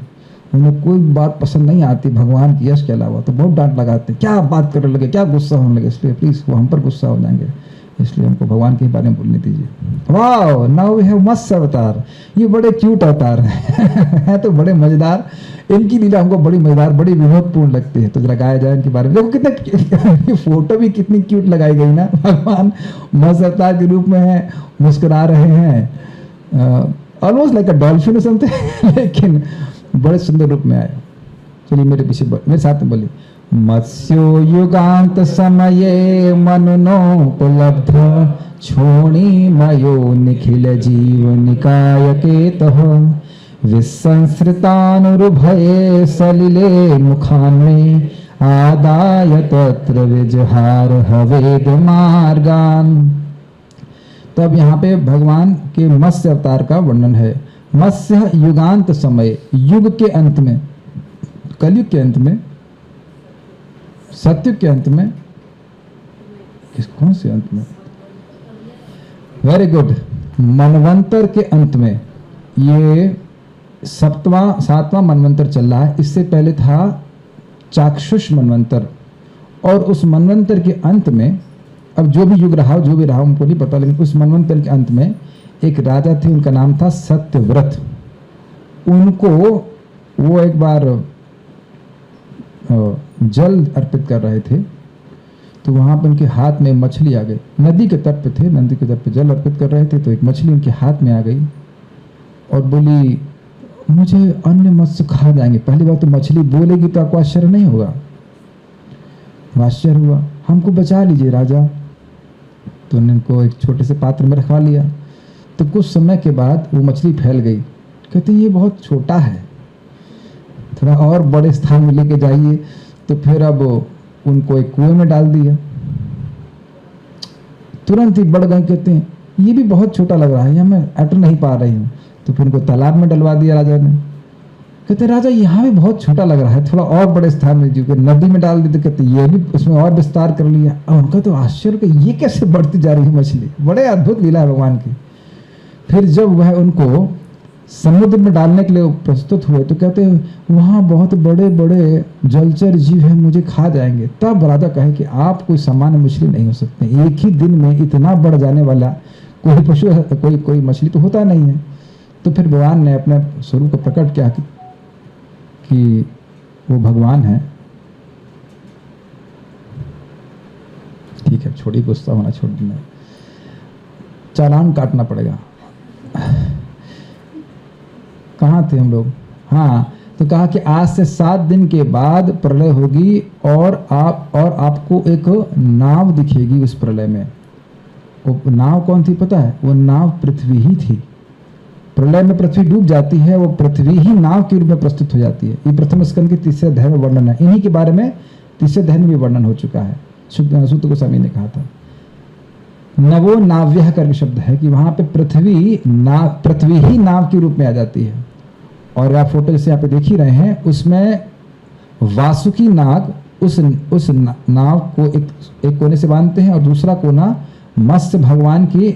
उन्हें कोई बात पसंद नहीं आती भगवान की यश के अलावा तो बहुत डांट लगाते हैं, क्या बात करने लगे, क्या गुस्सा होने लगे। इसलिए प्लीज वो हम पर गुस्सा हो जाएंगे, इसलिए हमको भगवान के बारे में बोलने दीजिए। वाह, नाउ वी हैव मस्त अवतार, ये बड़े क्यूट अवतार हैं तो बड़े मजेदार, इनकी लीला हमको बड़ी मजेदार, बड़ी विनोदपूर्ण लगती है। तो जरा गाया जाए इनके बारे में। देखो कितने फोटो भी कितनी क्यूट लगाई गई ना, भगवान मस्त अवतार के रूप में है, मुस्कुरा रहे हैं, ऑलमोस्ट लाइक अ डॉल्फिन और समथिंग, लेकिन बड़े सुंदर रूप में आए। चलिए मेरे पीछे मेरे साथ में बोलिए। मत्स्यो युगांत समये मनुनोपलब्ध छोणी मयो निखिल जीव निकाय केतः विसंसृतानुरुभये सलिले मुखान में आदाय तत्र विजहार हवेद मार्गान। तो अब यहाँ पे भगवान के मत्स्य अवतार का वर्णन है। मत्स्य युगांत समय, युग के अंत में, कलयुग के अंत में, सत्युग के अंत में, कौन से अंत में, वेरी गुड, मनवंतर के अंत में। ये सातवां मनवंतर चल रहा है। इससे पहले था चाक्षुष मनवंतर, और उस मनवंतर के अंत में, अब जो भी युग रहा जो भी रहा हमको नहीं पता, लेकिन उस मनवंतर के अंत में एक राजा थे, उनका नाम था सत्यव्रत। उनको वो एक बार जल अर्पित कर रहे थे, तो वहां पर उनके हाथ में मछली आ गई। नदी के तट पे थे, नदी के तट पे जल अर्पित कर रहे थे, तो एक मछली उनके हाथ में आ गई और बोली मुझे अन्य मत्स्य खा जाएंगे। पहली बार तो मछली बोलेगी तो आपको आश्चर्य नहीं होगा, आश्चर्य हुआ, हमको बचा लीजिए राजा। तो उनको एक छोटे से पात्र में रखवा लिया। तो कुछ समय के बाद वो मछली फैल गई। कहते ये बहुत छोटा है, थोड़ा और बड़े स्थान में लेके जाइए। तो फिर अब उनको एक कुएं में डाल दिया, तुरंत ही बढ़ गए। कहते हैं ये भी बहुत छोटा लग रहा है, यहाँ मैं अट नहीं पा रही हूँ। तो फिर उनको तालाब में डलवा दिया राजा ने। कहते राजा यहाँ भी बहुत छोटा लग रहा है, थोड़ा और बड़े स्थान में जो नदी में डाल दी। तो कहते ये भी उसमें और विस्तार कर लिया। और उनका तो आश्चर्य कि ये कैसे बढ़ती जा रही है मछली, बड़े अद्भुत लीला है भगवान की। फिर जब वह उनको समुद्र में डालने के लिए प्रस्तुत हुए तो कहते वहाँ बहुत बड़े बड़े जलचर जीव हैं, मुझे खा जाएंगे। तब राजा कहे कि आप कोई सामान्य मछली नहीं हो सकते, एक ही दिन में इतना बढ़ जाने वाला कोई पशु, कोई मछली तो होता नहीं है। तो फिर भगवान ने अपने स्वरूप को प्रकट किया कि वो भगवान है। ठीक है, छोड़ी, गुस्सा होना छोड़ देना, चालान काटना पड़ेगा। कहाँ थे हम लोग? हाँ, तो कहा कि आज से 7 दिन के बाद प्रलय होगी और आपको एक नाव दिखेगी उस प्रलय में। वो नाव कौन थी पता है? वो नाव पृथ्वी ही थी। प्रलय में पृथ्वी डूब जाती है, वो पृथ्वी ही नाव के रूप में प्रस्तुत हो जाती है। ये प्रथम स्कंद के 3 अध्याय में वर्णन है। इन्हीं के बारे में 3 अध्याय में भी वर्णन हो चुका है। सूत गोस्वामी ने कहा था नवो नाव्यः करके शब्द है कि वहां पे पृथ्वी ही नाव के रूप में आ जाती है। और आप फोटो जैसे यहाँ पे देख ही रहे हैं, उसमें वासुकी नाग उस नाव को एक कोने से बांधते हैं और दूसरा कोना मत्स्य भगवान की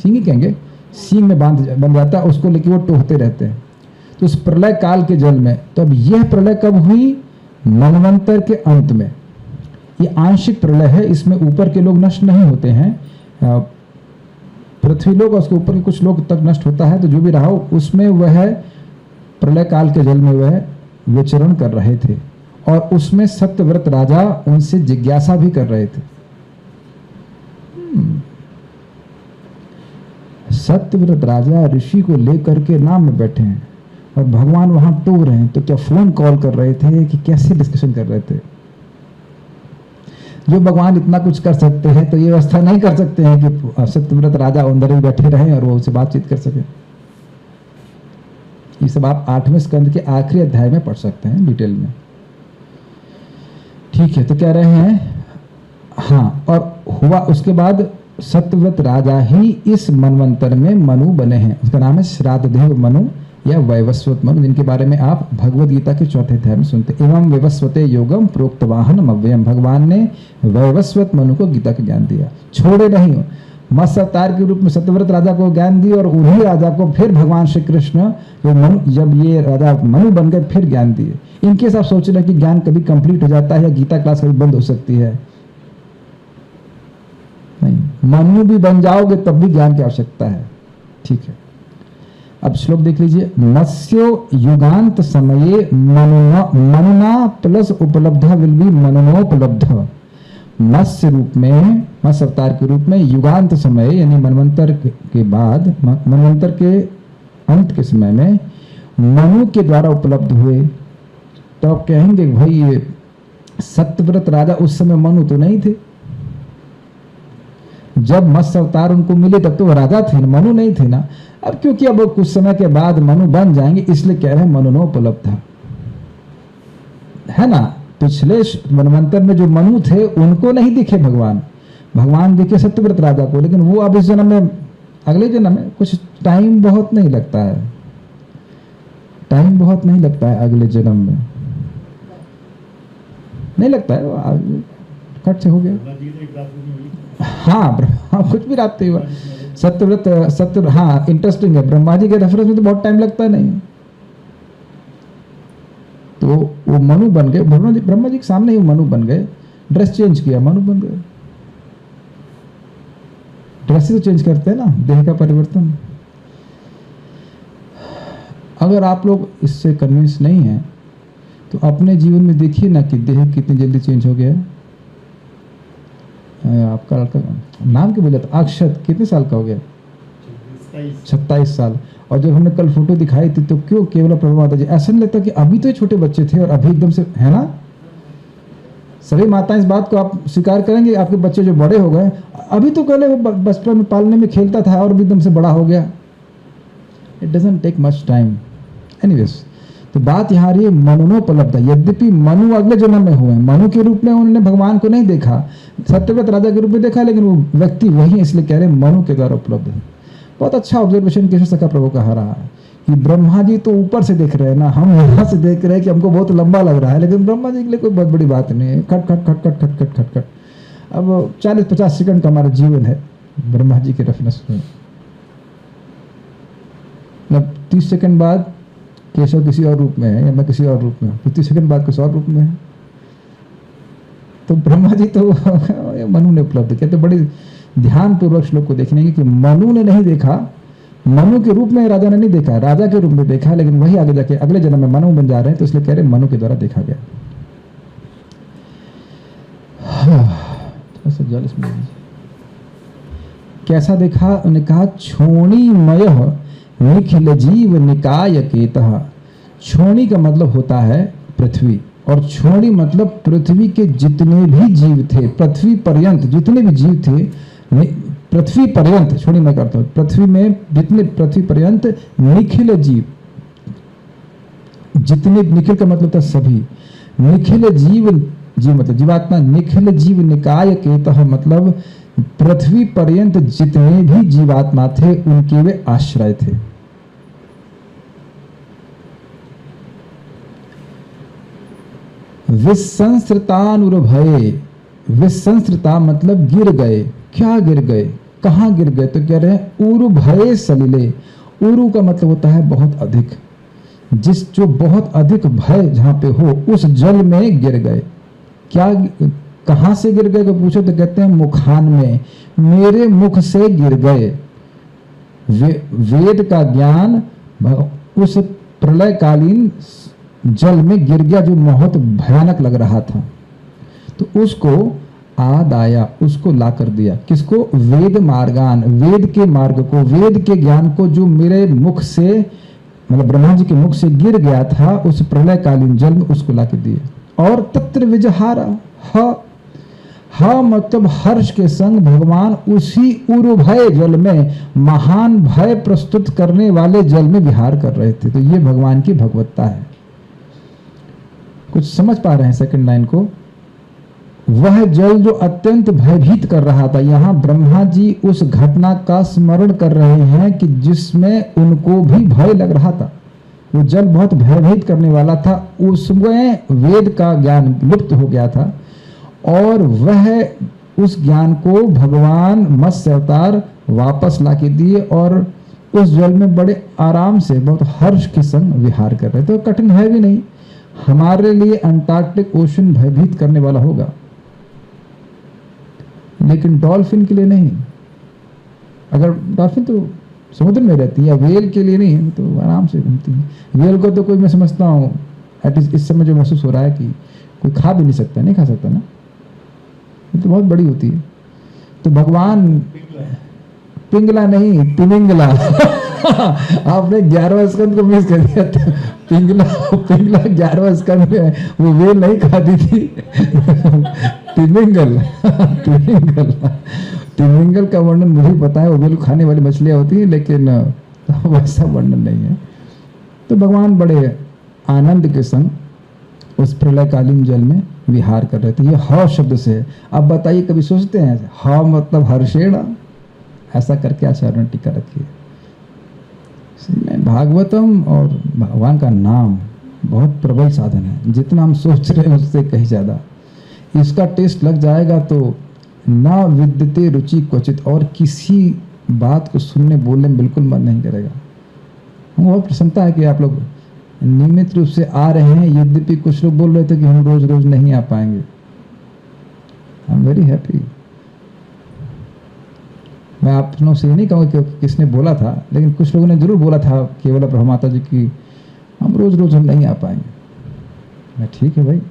सींग ही कहेंगे, सींग में बन जाता है, उसको लेके वो टोहते रहते हैं। तो उस प्रलय काल के जल में, तो अब यह प्रलय कब हुई? मनवंतर के अंत में। ये आंशिक प्रलय है, इसमें ऊपर के लोग नष्ट नहीं होते हैं, पृथ्वी लोग और उसके ऊपर के कुछ लोग तक नष्ट होता है। तो जो भी रहा उसमें वह प्रलय काल के जल में वह विचरण कर रहे थे, और उसमें सत्यव्रत राजा उनसे जिज्ञासा भी कर रहे थे। सत्यव्रत राजा ऋषि को लेकर के नाम में बैठे हैं और भगवान वहां टो रहे हैं, तो क्या फोन कॉल कर रहे थे कि कैसे डिस्कशन कर रहे थे? जो भगवान इतना कुछ कर सकते हैं तो ये व्यवस्था नहीं कर सकते हैं कि सत्यव्रत राजा अंदर ही बैठे रहे और वो उनसे बातचीत कर सके। ये सब आप 8वें स्कंद के आखिरी अध्याय में पढ़ सकते हैं डिटेल में। ठीक है, तो कह रहे हैं हाँ, और हुआ उसके बाद सत्यव्रत राजा ही इस मनवंतर में मनु बने हैं। उसका नाम है श्राद्धदेव मनु या वैवस्वत मनु, जिनके बारे में आप भगवद गीता के 4थे अध्याय में सुनते। एवं वैवस्वते योगम प्रोक्तवाहनम अव्ययम, भगवान ने वैवस्वत मनु को गीता का ज्ञान दिया, छोड़े नहीं। मत्स्य अवतार के रूप में सत्यव्रत राजा को ज्ञान दी और उन्हीं राजा को फिर भगवान श्री कृष्ण जब ये राजा मनु बन गए फिर ज्ञान दिए। इनके साथ सोच रहे कि ज्ञान कभी कंप्लीट हो जाता है या गीता क्लास कभी बंद हो सकती है, नहीं, मनु भी बन जाओगे तब भी ज्ञान की आवश्यकता है। ठीक है, अब श्लोक देख लीजिए। मत्स्यो युगांत समये मनुना प्लस उपलब्ध विल बी मननोपलब्ध। मत्स्य रूप में, मत्स्य अवतार के रूप में युगांत समय यानी मनवंतर के बाद, मनवंतर के अंत के समय में मनु के द्वारा उपलब्ध हुए। तो आप कहेंगे भाई ये सत्यव्रत राजा उस समय मनु तो नहीं थे, जब मत्स्य अवतार उनको मिले तब तो वो राजा थे, मनु नहीं थे ना। अब क्योंकि अब कुछ समय के बाद मनु बन जाएंगे इसलिए कह रहे हैं मननोपलब्ध है ना। पिछले मनवंतर में जो मनु थे उनको नहीं दिखे भगवान, भगवान दिखे सत्यव्रत राजा को, लेकिन वो अब इस जन्म में, अगले जन्म में कुछ टाइम बहुत नहीं लगता है, टाइम बहुत नहीं लगता है अगले जन्म में, नहीं लगता है, कट से हो गया। हाँ, कुछ भी रात हुआ सत्यव्रत सत्य, हाँ इंटरेस्टिंग है, ब्रह्मा जी के रेफरेंस में तो बहुत टाइम लगता है नहीं। तो वो मनु बन गए, ब्रह्मा जी के सामने ही मनु बन गए, ड्रेस चेंज किया, मनु बन गए। ड्रेस तो चेंज करते हैं ना, देह का परिवर्तन। अगर आप लोग इससे कन्विंस नहीं हैं तो अपने जीवन में देखिए ना कि देह कितनी जल्दी चेंज हो गया है। आपका लड़का नाम क्या बोला था? अक्षत कितने साल का हो गया? 27 साल। और जब हमने कल फोटो दिखाई थी तो क्यों केवल प्रभु माता जी, ऐसा नहीं लगता कि अभी तो ये छोटे बच्चे थे और अभी एकदम से, है ना? सभी माताएं इस बात को आप स्वीकार करेंगे, आपके बच्चे जो बड़े हो गए, अभी तो पहले वो बचपन में पालने में खेलता था और भी एकदम से बड़ा हो गया। It doesn't take much time. Anyways, तो बात यहाँ रही है मननोपलब्ध। यद्यपि मनु अगले जन्म में हुए, मनु के रूप में उन्होंने भगवान को नहीं देखा, सत्यव्रत राजा के रूप में देखा, लेकिन वो व्यक्ति वही है, इसलिए कह रहे हैं मनु के द्वारा उपलब्ध है। बहुत अच्छा ऑब्जर्वेशन केशव सखा प्रभु का रहा है कि ब्रह्मा जी तो ऊपर से देख रहे हैं ना, हम यहाँ से देख रहे हैं कि हमको बहुत लंबा लग रहा है, लेकिन ब्रह्मा जी के लिए कोई बहुत बड़ी बात नहीं है। खट खट खट खट खट खट खट खट। अब 40-50 सेकंड का हमारा जीवन है ब्रह्मा जी के रेफरेंस में, मतलब 30 सेकंड बाद केशव किसी और रूप में है या मैं किसी और रूप में हूँ, 30 सेकंड बाद किसी और रूप में है। तो ब्रह्मा जी तो मनु ने उपलब्ध किया। तो बड़ी ध्यान पूर्वक श्लोक को देखने की कि मनु ने नहीं देखा, मनु के रूप में राजा ने नहीं देखा, राजा के रूप में देखा, लेकिन वही आगे जाके अगले जन्म में मनु बन जा रहे हैं, तो इसलिए कह रहे हैं मनु के द्वारा देखा गया। थोड़ा सा जल इसमें कैसा देखा? उन्होंने कहा छोणीमय निखिल जीव निकाय केतः। छोणी का मतलब होता है पृथ्वी, और छोणी मतलब पृथ्वी के जितने भी जीव थे, पृथ्वी पर्यंत जितने भी जीव थे, पृथ्वी पर्यंत, छोड़ी मैं करता हूँ, पृथ्वी में जितने, पृथ्वी पर्यंत निखिल जीव, जितने, निखिल का मतलब था सभी, निखिल जीव, जीव मतलब जीवात्मा, निखिल जीव निकाय केतः मतलब पृथ्वी पर्यंत जितने भी जीवात्मा थे उनके वे आश्रय थे। विसंस्कृतानुर्भये, विसंस्कृता मतलब गिर गए। क्या गिर गए? कहाँ गिर गए? तो कह रहे हैं उरु भये सलिले। उरु का मतलब होता है बहुत अधिक, जो बहुत अधिक भय जहां पे हो उस जल में गिर गए। क्या, कहां से गिर गए को पूछो तो कहते हैं मुखान में, मेरे मुख से गिर गए। वेद का ज्ञान उस प्रलयकालीन जल में गिर गया जो बहुत भयानक लग रहा था, तो उसको आद आया, उसको ला कर दिया। किसको? वेद मार्गान, वेद के मार्ग को, वेद के ज्ञान को, जो मेरे मुख से मतलब ब्रह्मा जी के मुख से गिर गया था उस प्रलयकालीन जल में, उसको ला के दिए। और तत्र विजहारा, मतलब हर्ष के संग भगवान उसी उरुभय जल में, महान भय प्रस्तुत करने वाले जल में विहार कर रहे थे। तो ये भगवान की भगवत्ता है। कुछ समझ पा रहे हैं सेकंड लाइन को? वह जल जो अत्यंत भयभीत कर रहा था, यहां ब्रह्मा जी उस घटना का स्मरण कर रहे हैं कि जिसमें उनको भी भय लग रहा था। वो जल बहुत भयभीत करने वाला था, उसमें वेद का ज्ञान लुप्त हो गया था और वह उस ज्ञान को भगवान मत्स्य अवतार वापस ला के दिए और उस जल में बड़े आराम से बहुत हर्ष के संग विहार कर रहे थे। तो कठिन है भी नहीं। हमारे लिए अंटार्कटिक ओशन भयभीत करने वाला होगा, लेकिन डॉल्फिन के लिए नहीं। अगर डॉल्फिन तो समुद्र में रहती है, वेल के लिए नहीं, तो आराम से घूमती है। वेल को तो कोई, मैं समझता हूँ एटलीस्ट इस समय जो महसूस हो रहा है कि कोई खा भी नहीं सकता, नहीं खा सकता ना, ये तो बहुत बड़ी होती है। तो भगवान पिंगला नहीं, तिमिंगला आपने 11वां स्कंद को मिस कर दिया था। पिंगला 11वां स्कंद में वो वेल नहीं खाती थी। तिमिंगल का वर्णन मुझे पता है, वो वेल खाने वाली मछलियां होती है, लेकिन वैसा वर्णन नहीं है। तो भगवान बड़े आनंद के संग उस प्रलयकालीन जल में विहार कर रहे थे। ये ह शब्द से। अब बताइए, कभी सोचते हैं ह मतलब हर्षेण, ऐसा करके आचार्य ने टीका रखी है। भागवतम और भगवान का नाम बहुत प्रबल साधन है। जितना हम सोच रहे हैं उससे कहीं ज्यादा। इसका टेस्ट लग जाएगा तो ना विद्यते रुचि क्वचित, और किसी बात को सुनने बोलने में बिल्कुल मन नहीं करेगा। हम बहुत प्रसन्नता है कि आप लोग नियमित रूप से आ रहे हैं। यद्यपि कुछ लोग बोल रहे थे कि हम रोज रोज नहीं आ पाएंगे। I am very happy. मैं आप लोगों से ये नहीं कहूँगा कि किसने बोला था, लेकिन कुछ लोगों ने जरूर बोला था केवल प्रभु माता जी की हम रोज रोज हम नहीं आ पाएंगे। मैं ठीक है भाई,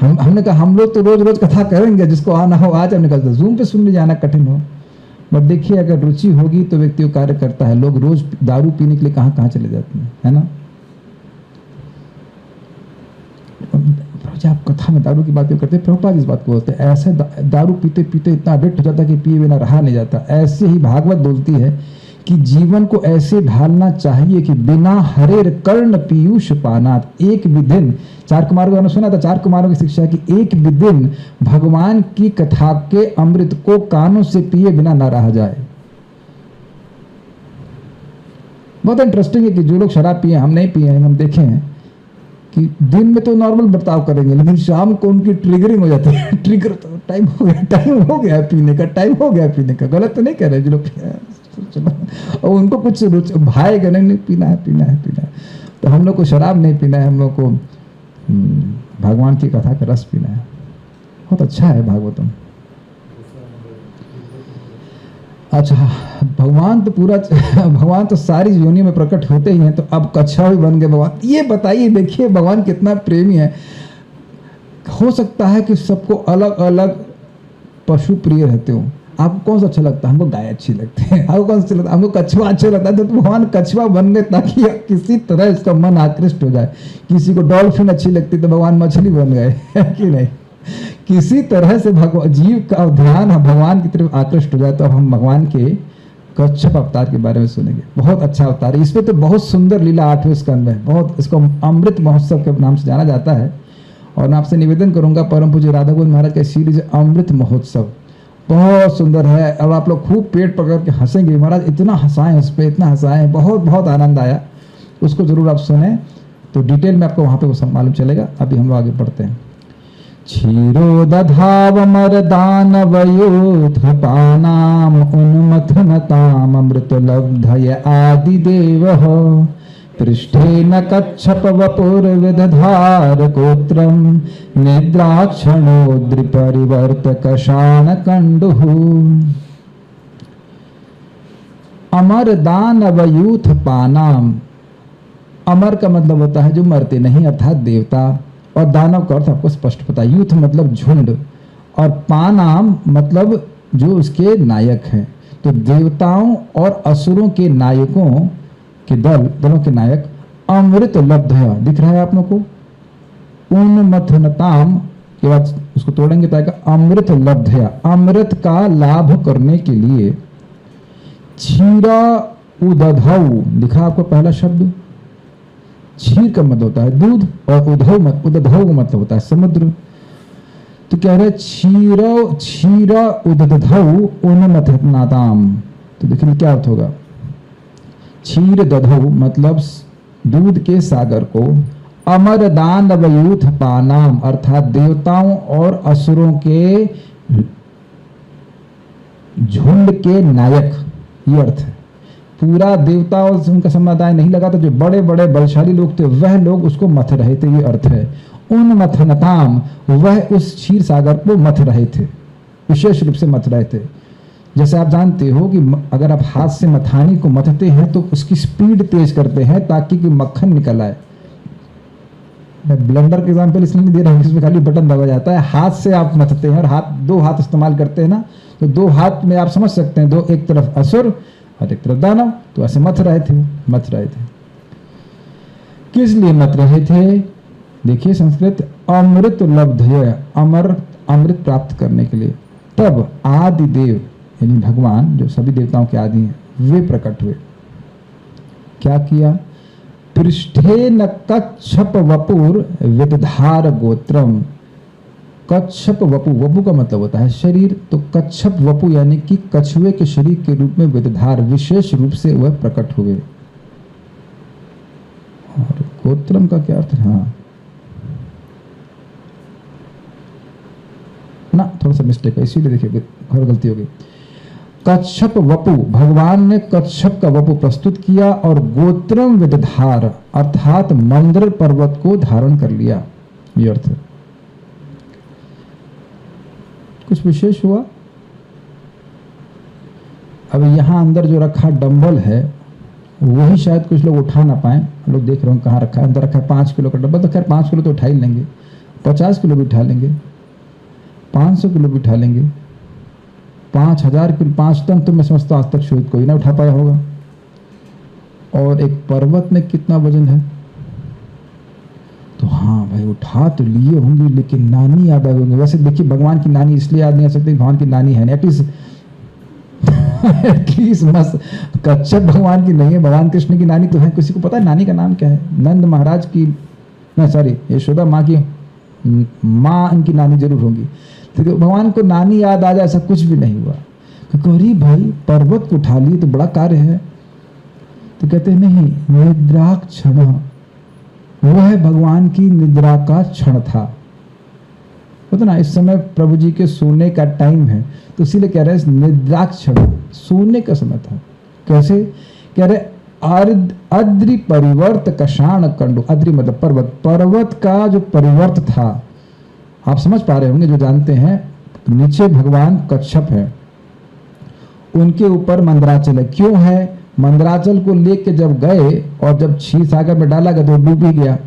हमने कहा हम लोग तो रोज रोज कथा करेंगे, जिसको आना हो आज। हमने कहा जूम पे सुनने जाना कठिन हो, बट देखिए अगर रुचि होगी तो व्यक्ति को कार्य करता है। लोग रोज दारू पीने के लिए कहाँ कहाँ चले जाते हैं, है ना। आप कथा में दारू की बात करते हैं, प्रभुपाद इस बात को बोलते हैं, ऐसे दारू पीते पीते इतना एडिक्ट हो जाता है कि पिए बिना रहा नहीं जाता। ऐसे ही भागवत बोलती है कि जीवन को ऐसे ढालना चाहिए कि बिना हरेर कर्ण पीयूष पानात। एक भी दिन, 4 कुमारों का सुना था, 4 कुमारों की शिक्षा की एक भी दिन भगवान की कथा के अमृत को कानों से पिए बिना ना रहा जाए। बहुत इंटरेस्टिंग है कि जो लोग शराब पिए, हम नहीं पिए हैं, हम देखे हैं कि दिन में तो नॉर्मल बर्ताव करेंगे, लेकिन शाम को उनकी ट्रिगरिंग हो जाती है। ट्रिगर तो टाइम हो गया पीने का, टाइम हो गया पीने का। गलत तो नहीं कह रहे जो लोग, और उनको कुछ भाएगा नहीं, पीना है पीना है पीना है। तो हम लोग को शराब नहीं पीना है, हम लोग को भगवान की कथा का रस पीना है। बहुत अच्छा है भागवतम। अच्छा, भगवान तो सारी योनियों में प्रकट होते ही हैं, तो अब कच्छा भी बन गए भगवान। ये बताइए, देखिए भगवान कितना प्रेमी है। हो सकता है कि सबको अलग अलग पशु प्रिय रहते हो। आपको कौन सा अच्छा लगता है? हमको गाय अच्छी लगती है। आपको कौन सा अच्छा लगता है? हमको कछुआ अच्छा लगता है। तो भगवान कछुआ बन गए ताकि किसी तरह इसका मन आकृष्ट हो जाए। किसी को डॉल्फिन अच्छी लगती तो भगवान मछली बन गए, कि नहीं। किसी तरह से जीव का ध्यान भगवान की तरफ आकृष्ट हो जाए। तो अब हम भगवान के कच्छप अवतार के बारे में सुनेंगे। बहुत अच्छा अवतार है। इसमें तो बहुत सुंदर लीला 8वें स्कंद में, बहुत इसको अमृत महोत्सव के नाम से जाना जाता है। और मैं आपसे निवेदन करूंगा, परम पूज्य राधा गोविंद महाराज का सीरीज अमृत महोत्सव बहुत सुंदर है। और आप लोग खूब पेट पकड़ के हंसेंगे, महाराज इतना हंसाएं उस पर, इतना हंसाएं, बहुत बहुत आनंद आया। उसको जरूर आप सुने, तो डिटेल में आपको वहाँ पे वो सब मालूम चलेगा। अभी हम लोग आगे बढ़ते हैं। क्षीरो दधावमर दानवयोथपानाम उन्मथनताम अमृतलब्धय आदिदेवः पृष्ठे न कच्छप वपुर्विदधार गोत्रम निद्राक्षणोद्रिपरिवर्तक शानकंडुः। अमर दानवयूथ पानाम, अमर का मतलब होता है जो मरते नहीं अर्थात देवता, और दानव का अर्थ आपको स्पष्ट पता है। यूथ मतलब झुंड, और पानाम मतलब जो उसके नायक हैं। तो देवताओं और असुरों के नायकों के दलों के नायक अमृत लब्धया, दिख रहा है आप लोगों को, उन्मथनताम के बाद उसको तोड़ेंगे तो आएगा अमृत लब्धया, अमृत का लाभ करने के लिए। क्षीरा उदधौ, दिखा आपको पहला शब्द, क्षीर का मतलब होता है दूध, और उदधौ का मतलब होता है समुद्र। तो कह रहे क्षीरा उदधौ उन्मथनाताम, तो देखिए क्या अर्थ होगा। क्षीर दधौ मतलब दूध के सागर को, अमर दानवयूथ पानाम अर्थात देवताओं और असुरों के झुंड के नायक, ये अर्थ है। पूरा देवता और उनका समुदाय नहीं लगा, तो जो बड़े बड़े बलशाली लोग थे वह लोग उसको मथ रहे थे, ये अर्थ है। उन्मथनताम, वह उस क्षीर सागर को मथ रहे थे, विशेष रूप से मथ रहे थे। जैसे आप जानते हो कि अगर आप हाथ से मथानी को मथते हैं तो उसकी स्पीड तेज करते हैं ताकि कि मक्खन निकल आए। मैं ब्लेंडर के एग्जांपल इसलिए नहीं दे रहा हूँ, इसमें खाली बटन दबा जाता है। हाथ से आप मथते हैं और दो हाथ इस्तेमाल करते हैं ना, तो दो हाथ में आप समझ सकते हैं, दो, एक तरफ असुर और एक तरफ दानव, तो ऐसे मथ रहे थे। किस लिए मथ रहे थे? देखिए संस्कृत, अमृत लब्धय, अमृत प्राप्त करने के लिए। तब आदि देव यानी भगवान जो सभी देवताओं के आदि हैं, वे प्रकट हुए। क्या किया? पृष्ठे न कच्छप वपुर विदधार गोत्रम। कच्छप वपु, वपु का मतलब होता है शरीर, तो कच्छप वपु यानी कि कछुए के शरीर के रूप में विदधार, विशेष रूप से वह प्रकट हुए। और गोत्रम का क्या अर्थ है? हाँ ना, थोड़ा सा मिस्टेक है, इसीलिए देखिए और गलती हो गई। कच्छप वपु, भगवान ने कच्छप का वपु प्रस्तुत किया और गोत्रम विदधार अर्थात मंदर पर्वत को धारण कर लिया, ये अर्थ है। कुछ विशेष हुआ? अब यहां अंदर जो रखा डंबल है वही शायद कुछ लोग उठा ना पाए। लोग देख रहे हो कहाँ रखा है, अंदर रखा है 5 किलो का डंबल, तो खैर 5 किलो तो उठा ही लेंगे, 50 किलो भी उठा लेंगे, 500 किलो भी उठा लेंगे, 5000 किलो, 5 टन तो मैं समझता हूँ आज तक शायद कोई ना उठा पाया होगा। और एक पर्वत में कितना वजन है? तो हाँ भाई उठा तो लिए होंगे, लेकिन नानी याद आ गई। वैसे देखिए भगवान की नानी इसलिए याद नहीं आ सकती, भगवान की नानी है एटलीस्ट मस्त कच्छप भगवान की नहीं है, भगवान कृष्ण की नानी तो है। किसी को पता है नानी का नाम क्या है? नंद महाराज की, सॉरी यशोदा माँ की माँ इनकी नानी जरूर होगी। तो भगवान को नानी याद आ जाए ऐसा कुछ भी नहीं हुआ। अरे भाई पर्वत को उठा लिए तो बड़ा कार्य है। तो कहते नहीं, निद्रा क्षण, वह भगवान की निद्रा का क्षण था। होता ना इस समय प्रभु जी के सोने का टाइम है, तो इसीलिए कह रहे हैं निद्रा क्षण, सोने का समय था। कैसे कह रहे? अद्रि परिवर्त कषाण कंडु, अद्रि मतलब पर्वत, पर्वत का जो परिवर्त था, आप समझ पा रहे होंगे जो जानते हैं। नीचे भगवान कच्छप है, उनके ऊपर मंदराचल है। क्यों है? मंदराचल को लेके जब गए और जब क्षीर सागर में डाला गया तो डूब ही गया।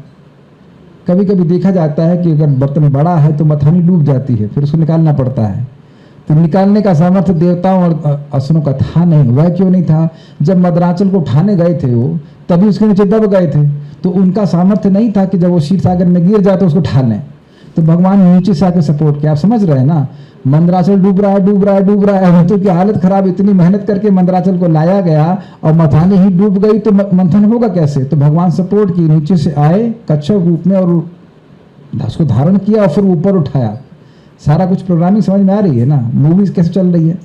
कभी कभी देखा जाता है कि अगर बर्तन बड़ा है तो मथानी डूब जाती है, फिर उसको निकालना पड़ता है। तो निकालने का सामर्थ्य देवताओं और असुरों का था नहीं। वह क्यों नहीं था? जब मंदराचल को उठाने गए थे वो, तभी उसके नीचे दब गए थे, तो उनका सामर्थ्य नहीं था कि जब वो क्षीर सागर में गिर जाए तो उसको उठा लें। तो भगवान नीचे से आकर सपोर्ट किया। आप समझ रहे हैं ना, मंदराचल डूब रहा है, तो की हालत खराब, इतनी मेहनत करके मंदराचल को लाया गया और मथानी ही डूब गई तो मंथन होगा कैसे? तो भगवान सपोर्ट की, नीचे से आए कच्छप रूप में और उसको धारण किया और फिर ऊपर उठाया। सारा कुछ प्रोग्रामिंग समझ में आ रही है ना, मूवीज कैसे चल रही है।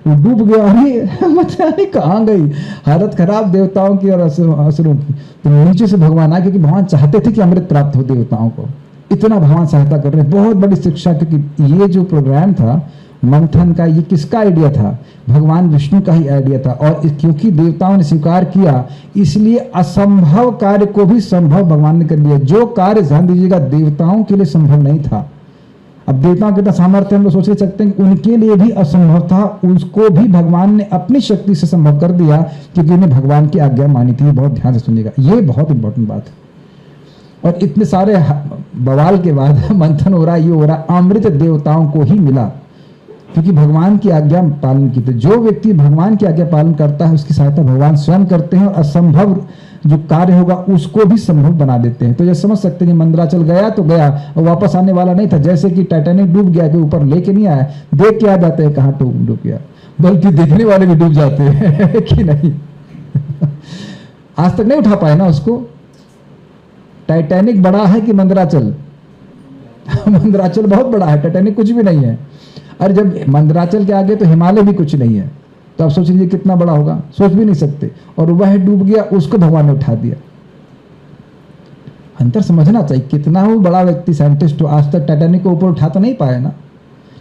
वो डूब गया, अरे मथानी कहाँ गई, हालत खराब देवताओं की और असुरों की। तो नीचे से भगवान आए, क्योंकि भगवान चाहते थे कि अमृत प्राप्त हो देवताओं को। इतना भगवान सहायता कर रहे हैं, बहुत बड़ी शिक्षा। क्योंकि ये जो प्रोग्राम था मंथन का, ये किसका आइडिया था? भगवान विष्णु का ही आइडिया था। और क्योंकि देवताओं ने स्वीकार किया, इसलिए असंभव कार्य को भी संभव भगवान ने कर दिया। जो कार्य ध्यान दीजिएगा देवताओं के लिए संभव नहीं था, अब देवताओं के सामर्थ्य हम लोग सोच ही सकते हैं कि उनके लिए भी असंभव था, उसको भी भगवान ने अपनी शक्ति से संभव कर दिया, क्योंकि उन्हें भगवान की आज्ञा मानी थी। बहुत ध्यान से सुनिएगा, ये बहुत इंपॉर्टेंट बात है। और इतने सारे बवाल के बाद मंथन हो रहा, ये हो रहा, अमृत देवताओं को ही मिला, क्योंकि भगवान की आज्ञा पालन की थी। जो व्यक्ति भगवान की आज्ञा पालन करता है उसकी सहायता भगवान स्वयं करते हैं, और असंभव जो कार्य होगा उसको भी संभव बना देते हैं। तो ये समझ सकते हैं कि मंदराचल गया तो गया और वापस आने वाला नहीं था। जैसे कि टाइटैनिक डूब गया, कि ऊपर लेके नहीं आया, देख के आ जाते हैं कहाँ डूब गया, बल्कि देखने वाले भी डूब जाते हैं कि नहीं। आज तक नहीं उठा पाए ना उसको। टाइटैनिक बड़ा है कि मंदराचल? मंदराचल बहुत बड़ा है, टाइटैनिक कुछ भी नहीं है। और जब मंदराचल के आगे तो हिमालय भी कुछ नहीं है, तो आप सोच लीजिए कितना बड़ा होगा, सोच भी नहीं सकते। और वह डूब गया, उसको भगवान ने उठा दिया। अंतर समझना चाहिए, कितना हो बड़ा व्यक्ति साइंटिस्ट हो, आज तक टाइटैनिक को ऊपर उठा तो नहीं पाया ना,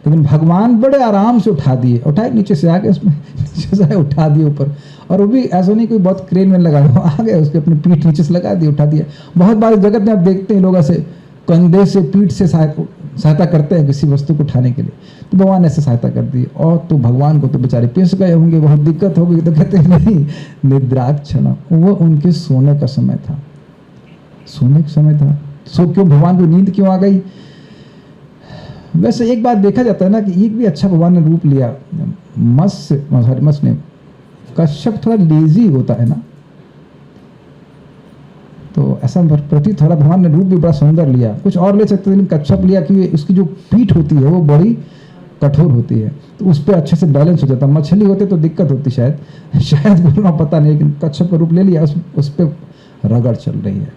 लेकिन भगवान बड़े आराम से उठा दिए। उठाए नीचे से आके, उसमें नीचे से उठा दिए ऊपर। और वो भी ऐसा नहीं कोई बहुत क्रेन में लगा, आ गए उसके अपनी पीठ नीचे से लगा दिए, उठा दिया। बहुत बार जगत में आप देखते हैं लोग ऐसे कंधे से पीठ से सहायता करते हैं किसी वस्तु को उठाने के लिए, तो भगवान ऐसे सहायता कर दी। और तो भगवान को तो बेचारे पिस गए होंगे, बहुत दिक्कत होगी, तो कहते नहीं, निद्राक्षण, वो उनके सोने का समय था, सोने का समय था। सो क्यों भगवान को नींद क्यों आ गई? वैसे एक बात देखा जाता है ना कि एक भी अच्छा भगवान ने रूप लिया, मत्स्य ने, कश्यप थोड़ा लेजी होता है ना, तो ऐसा प्रतीत थोड़ा भगवान ने रूप भी बड़ा सुंदर लिया। कुछ और ले सकते थे, लेकिन कच्छप लिया कि उसकी जो पीठ होती है वो बड़ी कठोर होती है, तो उस पर अच्छे से बैलेंस हो जाता। मछली होते तो दिक्कत होती शायद बोलना पता नहीं, लेकिन कच्छप का रूप ले लिया, उस पर रगड़ चल रही है।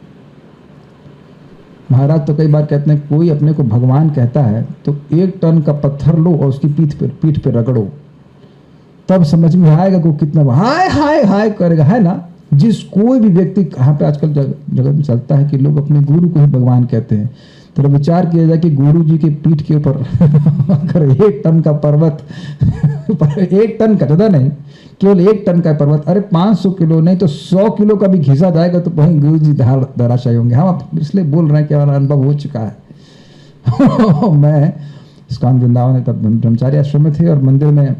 महाराज तो कई बार कहते हैं कोई अपने को भगवान कहता है तो 1 टन का पत्थर लो और उसकी पीठ पे रगड़ो, तब समझ में आएगा कि कितना हाय हाय हाय करेगा, है ना। जिस कोई भी व्यक्ति, कहाँ पे आजकल जगत में चलता है कि लोग अपने गुरु को ही भगवान कहते हैं, तो विचार किया जाए कि गुरु जी के पीठ के ऊपर अगर 1 टन का पर्वत 1 टन का, ज़्यादा नहीं, केवल 1 टन का पर्वत, अरे 500 किलो नहीं तो 100 किलो का भी घिसा जाएगा तो वहीं गुरु जी धराशायी होंगे। हम इसलिए बोल रहे हैं कि हमारा अनुभव हो चुका है। मैं इस्कॉन वृंदावन में तब ब्रह्मचारी आश्रम में थे, और मंदिर में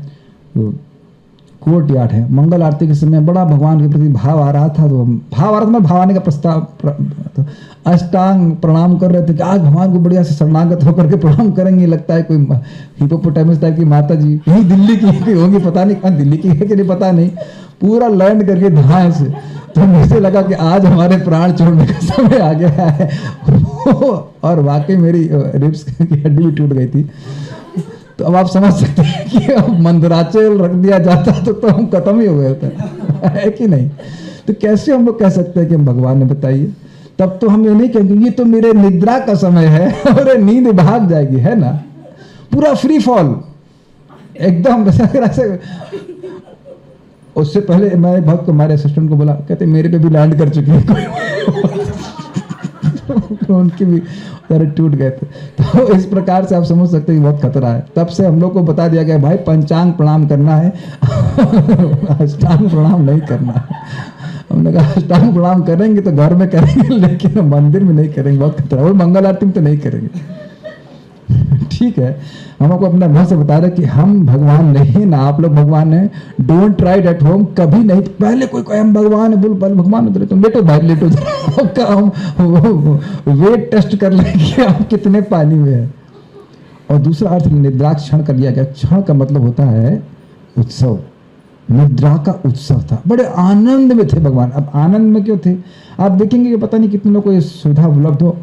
कोर्ट यार्ड है, मंगल आरती के समय बड़ा भगवान के प्रति भाव आ रहा था। तो मैं भाव आने का प्रस्ताव, तो अष्टांग प्रणाम कर रहे थे कि आज भगवान को बढ़िया से शरणागत होकर के प्रणाम करेंगे। लगता है कोई हिपोपोटामस टाइप की माता जी, यही दिल्ली की होंगी, पता नहीं कहाँ दिल्ली की है कि नहीं पता नहीं, पूरा लैंड करके धाए से। तो मुझे लगा कि आज हमारे प्राण छोड़ने का समय आ गया है। और वाकई मेरी रिब्स की हड्डी भी टूट गई थी। तो अब आप समझ सकते हैं कि अब मंदराचल रख दिया जाता तो हम खत्म ही हो गए होते, है कि नहीं। तो कैसे हम लोग कह सकते हैं कि हम भगवान ने, बताइए। तब तो हम ये नहीं कहेंगे ये तो मेरे निद्रा का समय है और नींद भाग जाएगी, है ना। पूरा फ्री फॉल एकदम। उससे पहले मैं भक्त को, हमारे असिस्टेंट को बोला, कहते मेरे पे भी लैंड कर चुकी है उनकी भी टूट गए थे। तो इस प्रकार से आप समझ सकते हैं कि बहुत खतरा है। तब से हम लोग को बता दिया गया भाई पंचांग प्रणाम करना है, अष्टांग प्रणाम नहीं करना है। हमने कहा अष्टांग प्रणाम करेंगे तो घर में करेंगे, लेकिन मंदिर में नहीं करेंगे, बहुत खतरा। और मंगल आरती में तो नहीं करेंगे। ठीक है, हमको अपना मन से बता रहे कि हम भगवान नहीं ना, आप लोग भगवान है। Don't try it at home, कभी नहीं। पहले कोई कहे हम भगवान है, बोल भगवान उधर, तुम लेटो भाई लेटो, हम वेट टेस्ट कर लेंगे आप कितने पानी में है। और दूसरा अर्थ निद्रा क्षण कर लिया गया। क्षण का मतलब होता है उत्सव, निद्रा का उत्सव था। बड़े आनंद में थे भगवान। अब आनंद में क्यों थे आप देखेंगे कि पता नहीं कितने लोग को ये सुविधा उपलब्ध हो,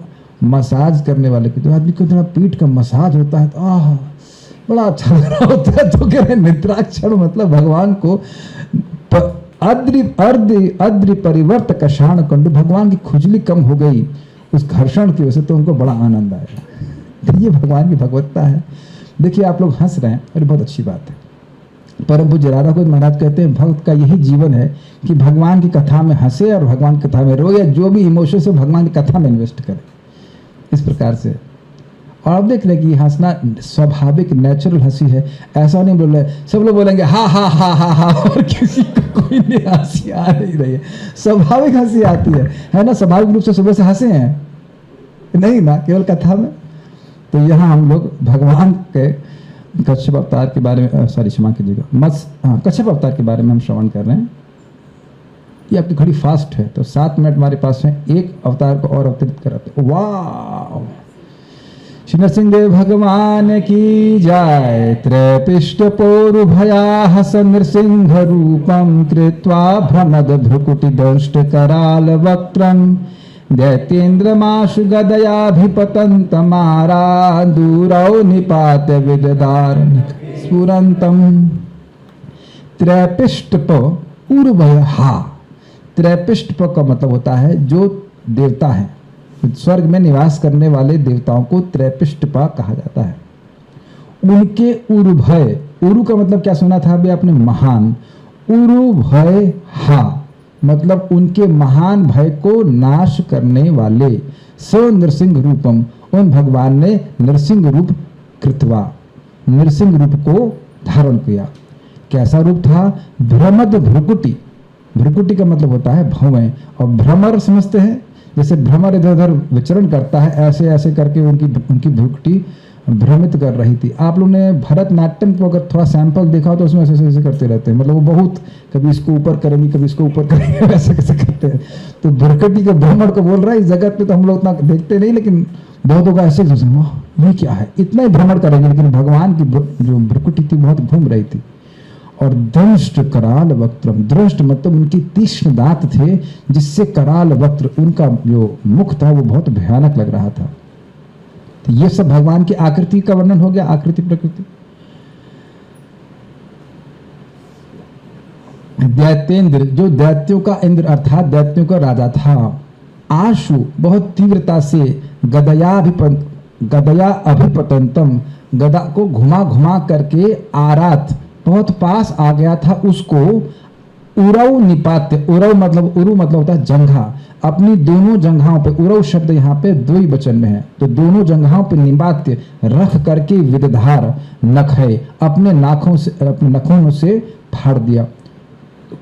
मसाज करने वाले की। तो आदमी को थोड़ा पीठ का मसाज होता है तो आह बड़ा अच्छा लग रहा होता है। तो कह रहे निद्राक्षण मतलब भगवान को अद्रि परिवर्त कषाण कंडु, भगवान की खुजली कम हो गई उस घर्षण की वजह से, तो उनको बड़ा आनंद आया। तो ये भगवान की भगवत्ता है। देखिए आप लोग हंस रहे हैं और बहुत अच्छी बात है। परम पूज्य राधा को महाराज कहते हैं भक्त का यही जीवन है कि भगवान की कथा में हंसे और भगवान की कथा में रोए, या जो भी इमोशन से भगवान की कथा में इन्वेस्ट करे। इस प्रकार से। और आप देख लें कि हंसना स्वाभाविक नेचुरल हंसी है, ऐसा नहीं बोल रहे सब लोग बोलेंगे हा हा हा हा हा और किसी को कोई नहीं हंसी आ नहीं रही है, स्वाभाविक हंसी आती है ना। स्वाभाविक रूप से सुबह से हंसे हैं नहीं ना, केवल कथा में। तो यहाँ हम लोग भगवान के कच्छप अवतार के बारे में, सॉरी क्षमा कीजिएगा, कच्छप अवतार के बारे में हम श्रवण कर रहे हैं। ये आपकी घड़ी फास्ट है तो 7 मिनट हमारे पास है, एक अवतार को और अवतरित कराते। वाह, श्री नरसिंहदेव भगवान की जय। त्रैपिष्ट पौरुभयाहस नृसिंह रूपम कृत्वा भ्रमद भ्रुकुटि दंष्ट कराल वक्त्रम दैत्येन्द्रमाशु गदयाभिपतन्तमारा दूरौ निपात विददार स्फुरन्तम। त्रैपिष्ट पौरुभया, त्रैपिष्ट का मतलब होता है जो देवता है, स्वर्ग में निवास करने वाले देवताओं को त्रैपिष्टपा कहा जाता है। उनके उरुभय, उरु का मतलब क्या सुना था अभी आपने, महान। उरुभय हा मतलब उनके महान भय को नाश करने वाले। स नृसिंह रूपम, उन भगवान ने नृसिंह रूप कृत्वा, नृसिंह रूप को धारण किया। कैसा रूप था, भ्रमद भ्रुकुटि, भ्रुकुटि का मतलब होता है भौवें, और भ्रमर समझते हैं, जैसे भ्रमर इधर उधर विचरण करता है, ऐसे ऐसे करके उनकी भ्रुकुटि भ्रमित कर रही थी। आप लोग ने भरतनाट्यम को अगर थोड़ा सैंपल देखा हो तो उसमें ऐसे ऐसे करते रहते हैं, मतलब वो बहुत कभी इसको ऊपर करेंगे कभी इसको ऊपर करेंगे ऐसे कैसे करते हैं। तो भ्रुकुटि के भ्रमण को बोल रहा है। इस जगत पे तो हम लोग उतना देखते नहीं, लेकिन बहुत लोग ऐसे ये क्या है, इतना ही भ्रमण करेंगे, लेकिन भगवान की जो भ्रुकुटि थी बहुत घूम रही थी। और दंष्ट कराल वक्त्रम, दृष्ट मतलब उनकी तीक्ष्ण दांत थे, जिससे कराल वक्त्र उनका जो मुख था वो बहुत भयानक लग रहा था। तो ये सब भगवान की आकृति का वर्णन हो गया, आकृति प्रकृति। दैत्येंद्र, जो दैत्यों का इंद्र अर्थात दैत्यों का राजा था। आशु बहुत तीव्रता से, गदया अभिपतंतम, गदा को घुमा घुमा करके आरात बहुत पास आ गया था उसको। उरव निपात्य, उरव मतलब, उरु मतलब होता है जंघा, अपनी दोनों जंघाओं पे, उरव शब्द यहाँ पे द्विवचन में है, तो दोनों जंघाओं पे निपात्य रख करके विदधार नख है, अपने नाखों से, अपने नखों से फाड़ दिया।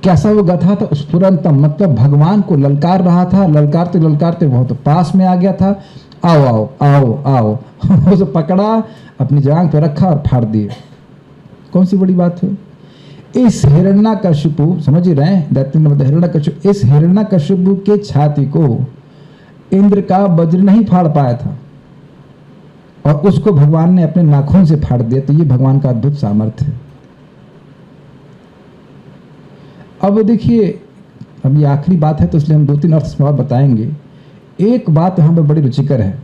कैसा वो गथा था, स्फुरंतम मतलब भगवान को ललकार रहा था, ललकारते ललकारते बहुत पास में आ गया था। आओ आओ आओ आओ उसे पकड़ा, अपनी जांघ पे रखा और फाड़ दिए। कौन सी बड़ी बात है। इस हिरण्यकशिपु, समझ ही रहे हैं, दैत्य मतलब हिरण्यकशिपु, इस हिरण्यकशिपु के छाती को इंद्र का वज्र नहीं फाड़ पाया था और उसको भगवान ने अपने नाखून से फाड़ दिया। तो ये भगवान का अद्भुत सामर्थ्य है। अब देखिए, अब ये आखिरी बात है तो इसलिए हम 2-3 अर्थ और बताएंगे। एक बात यहाँ पे बड़ी रुचिकर है,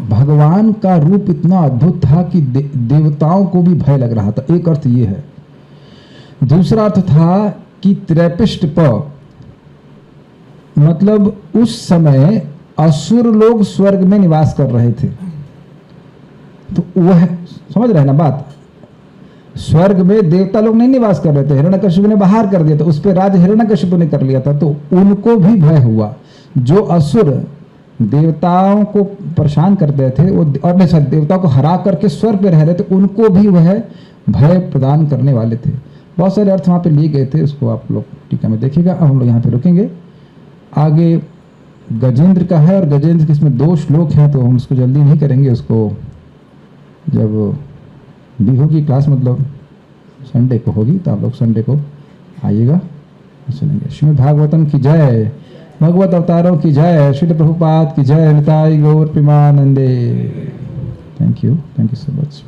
भगवान का रूप इतना अद्भुत था कि देवताओं को भी भय लग रहा था। एक अर्थ ये है। दूसरा अर्थ था कि त्रैपिष्ट प मतलब उस समय असुर लोग स्वर्ग में निवास कर रहे थे। तो वह समझ रहे ना बात, स्वर्ग में देवता लोग नहीं निवास कर रहे थे, हिरण्यकशिपु ने बाहर कर दिया था, उस पर राज हिरण्यकशिपु ने कर लिया था। तो उनको भी भय हुआ। जो असुर देवताओं को परेशान करते थे वो, और नहीं सर, देवताओं को हरा करके स्वर्ग पे रह रहे थे, उनको भी वह भय प्रदान करने वाले थे। बहुत सारे अर्थ वहाँ पे लिए गए थे, उसको आप लोग टीका में देखिएगा। अब हम लोग यहाँ पे रुकेंगे। आगे गजेंद्र का है और गजेंद्र के इसमें 2 श्लोक हैं, तो हम उसको जल्दी नहीं करेंगे। उसको जब भी होगी क्लास, मतलब संडे को होगी, तो आप लोग संडे को आइएगा, सुनेंगे। श्रीमद् भागवतम की जय, भगवत अवतारों की जय, श्रील प्रभुपाद की जय, निताई गौर प्रेमानंदे। Thank you so much.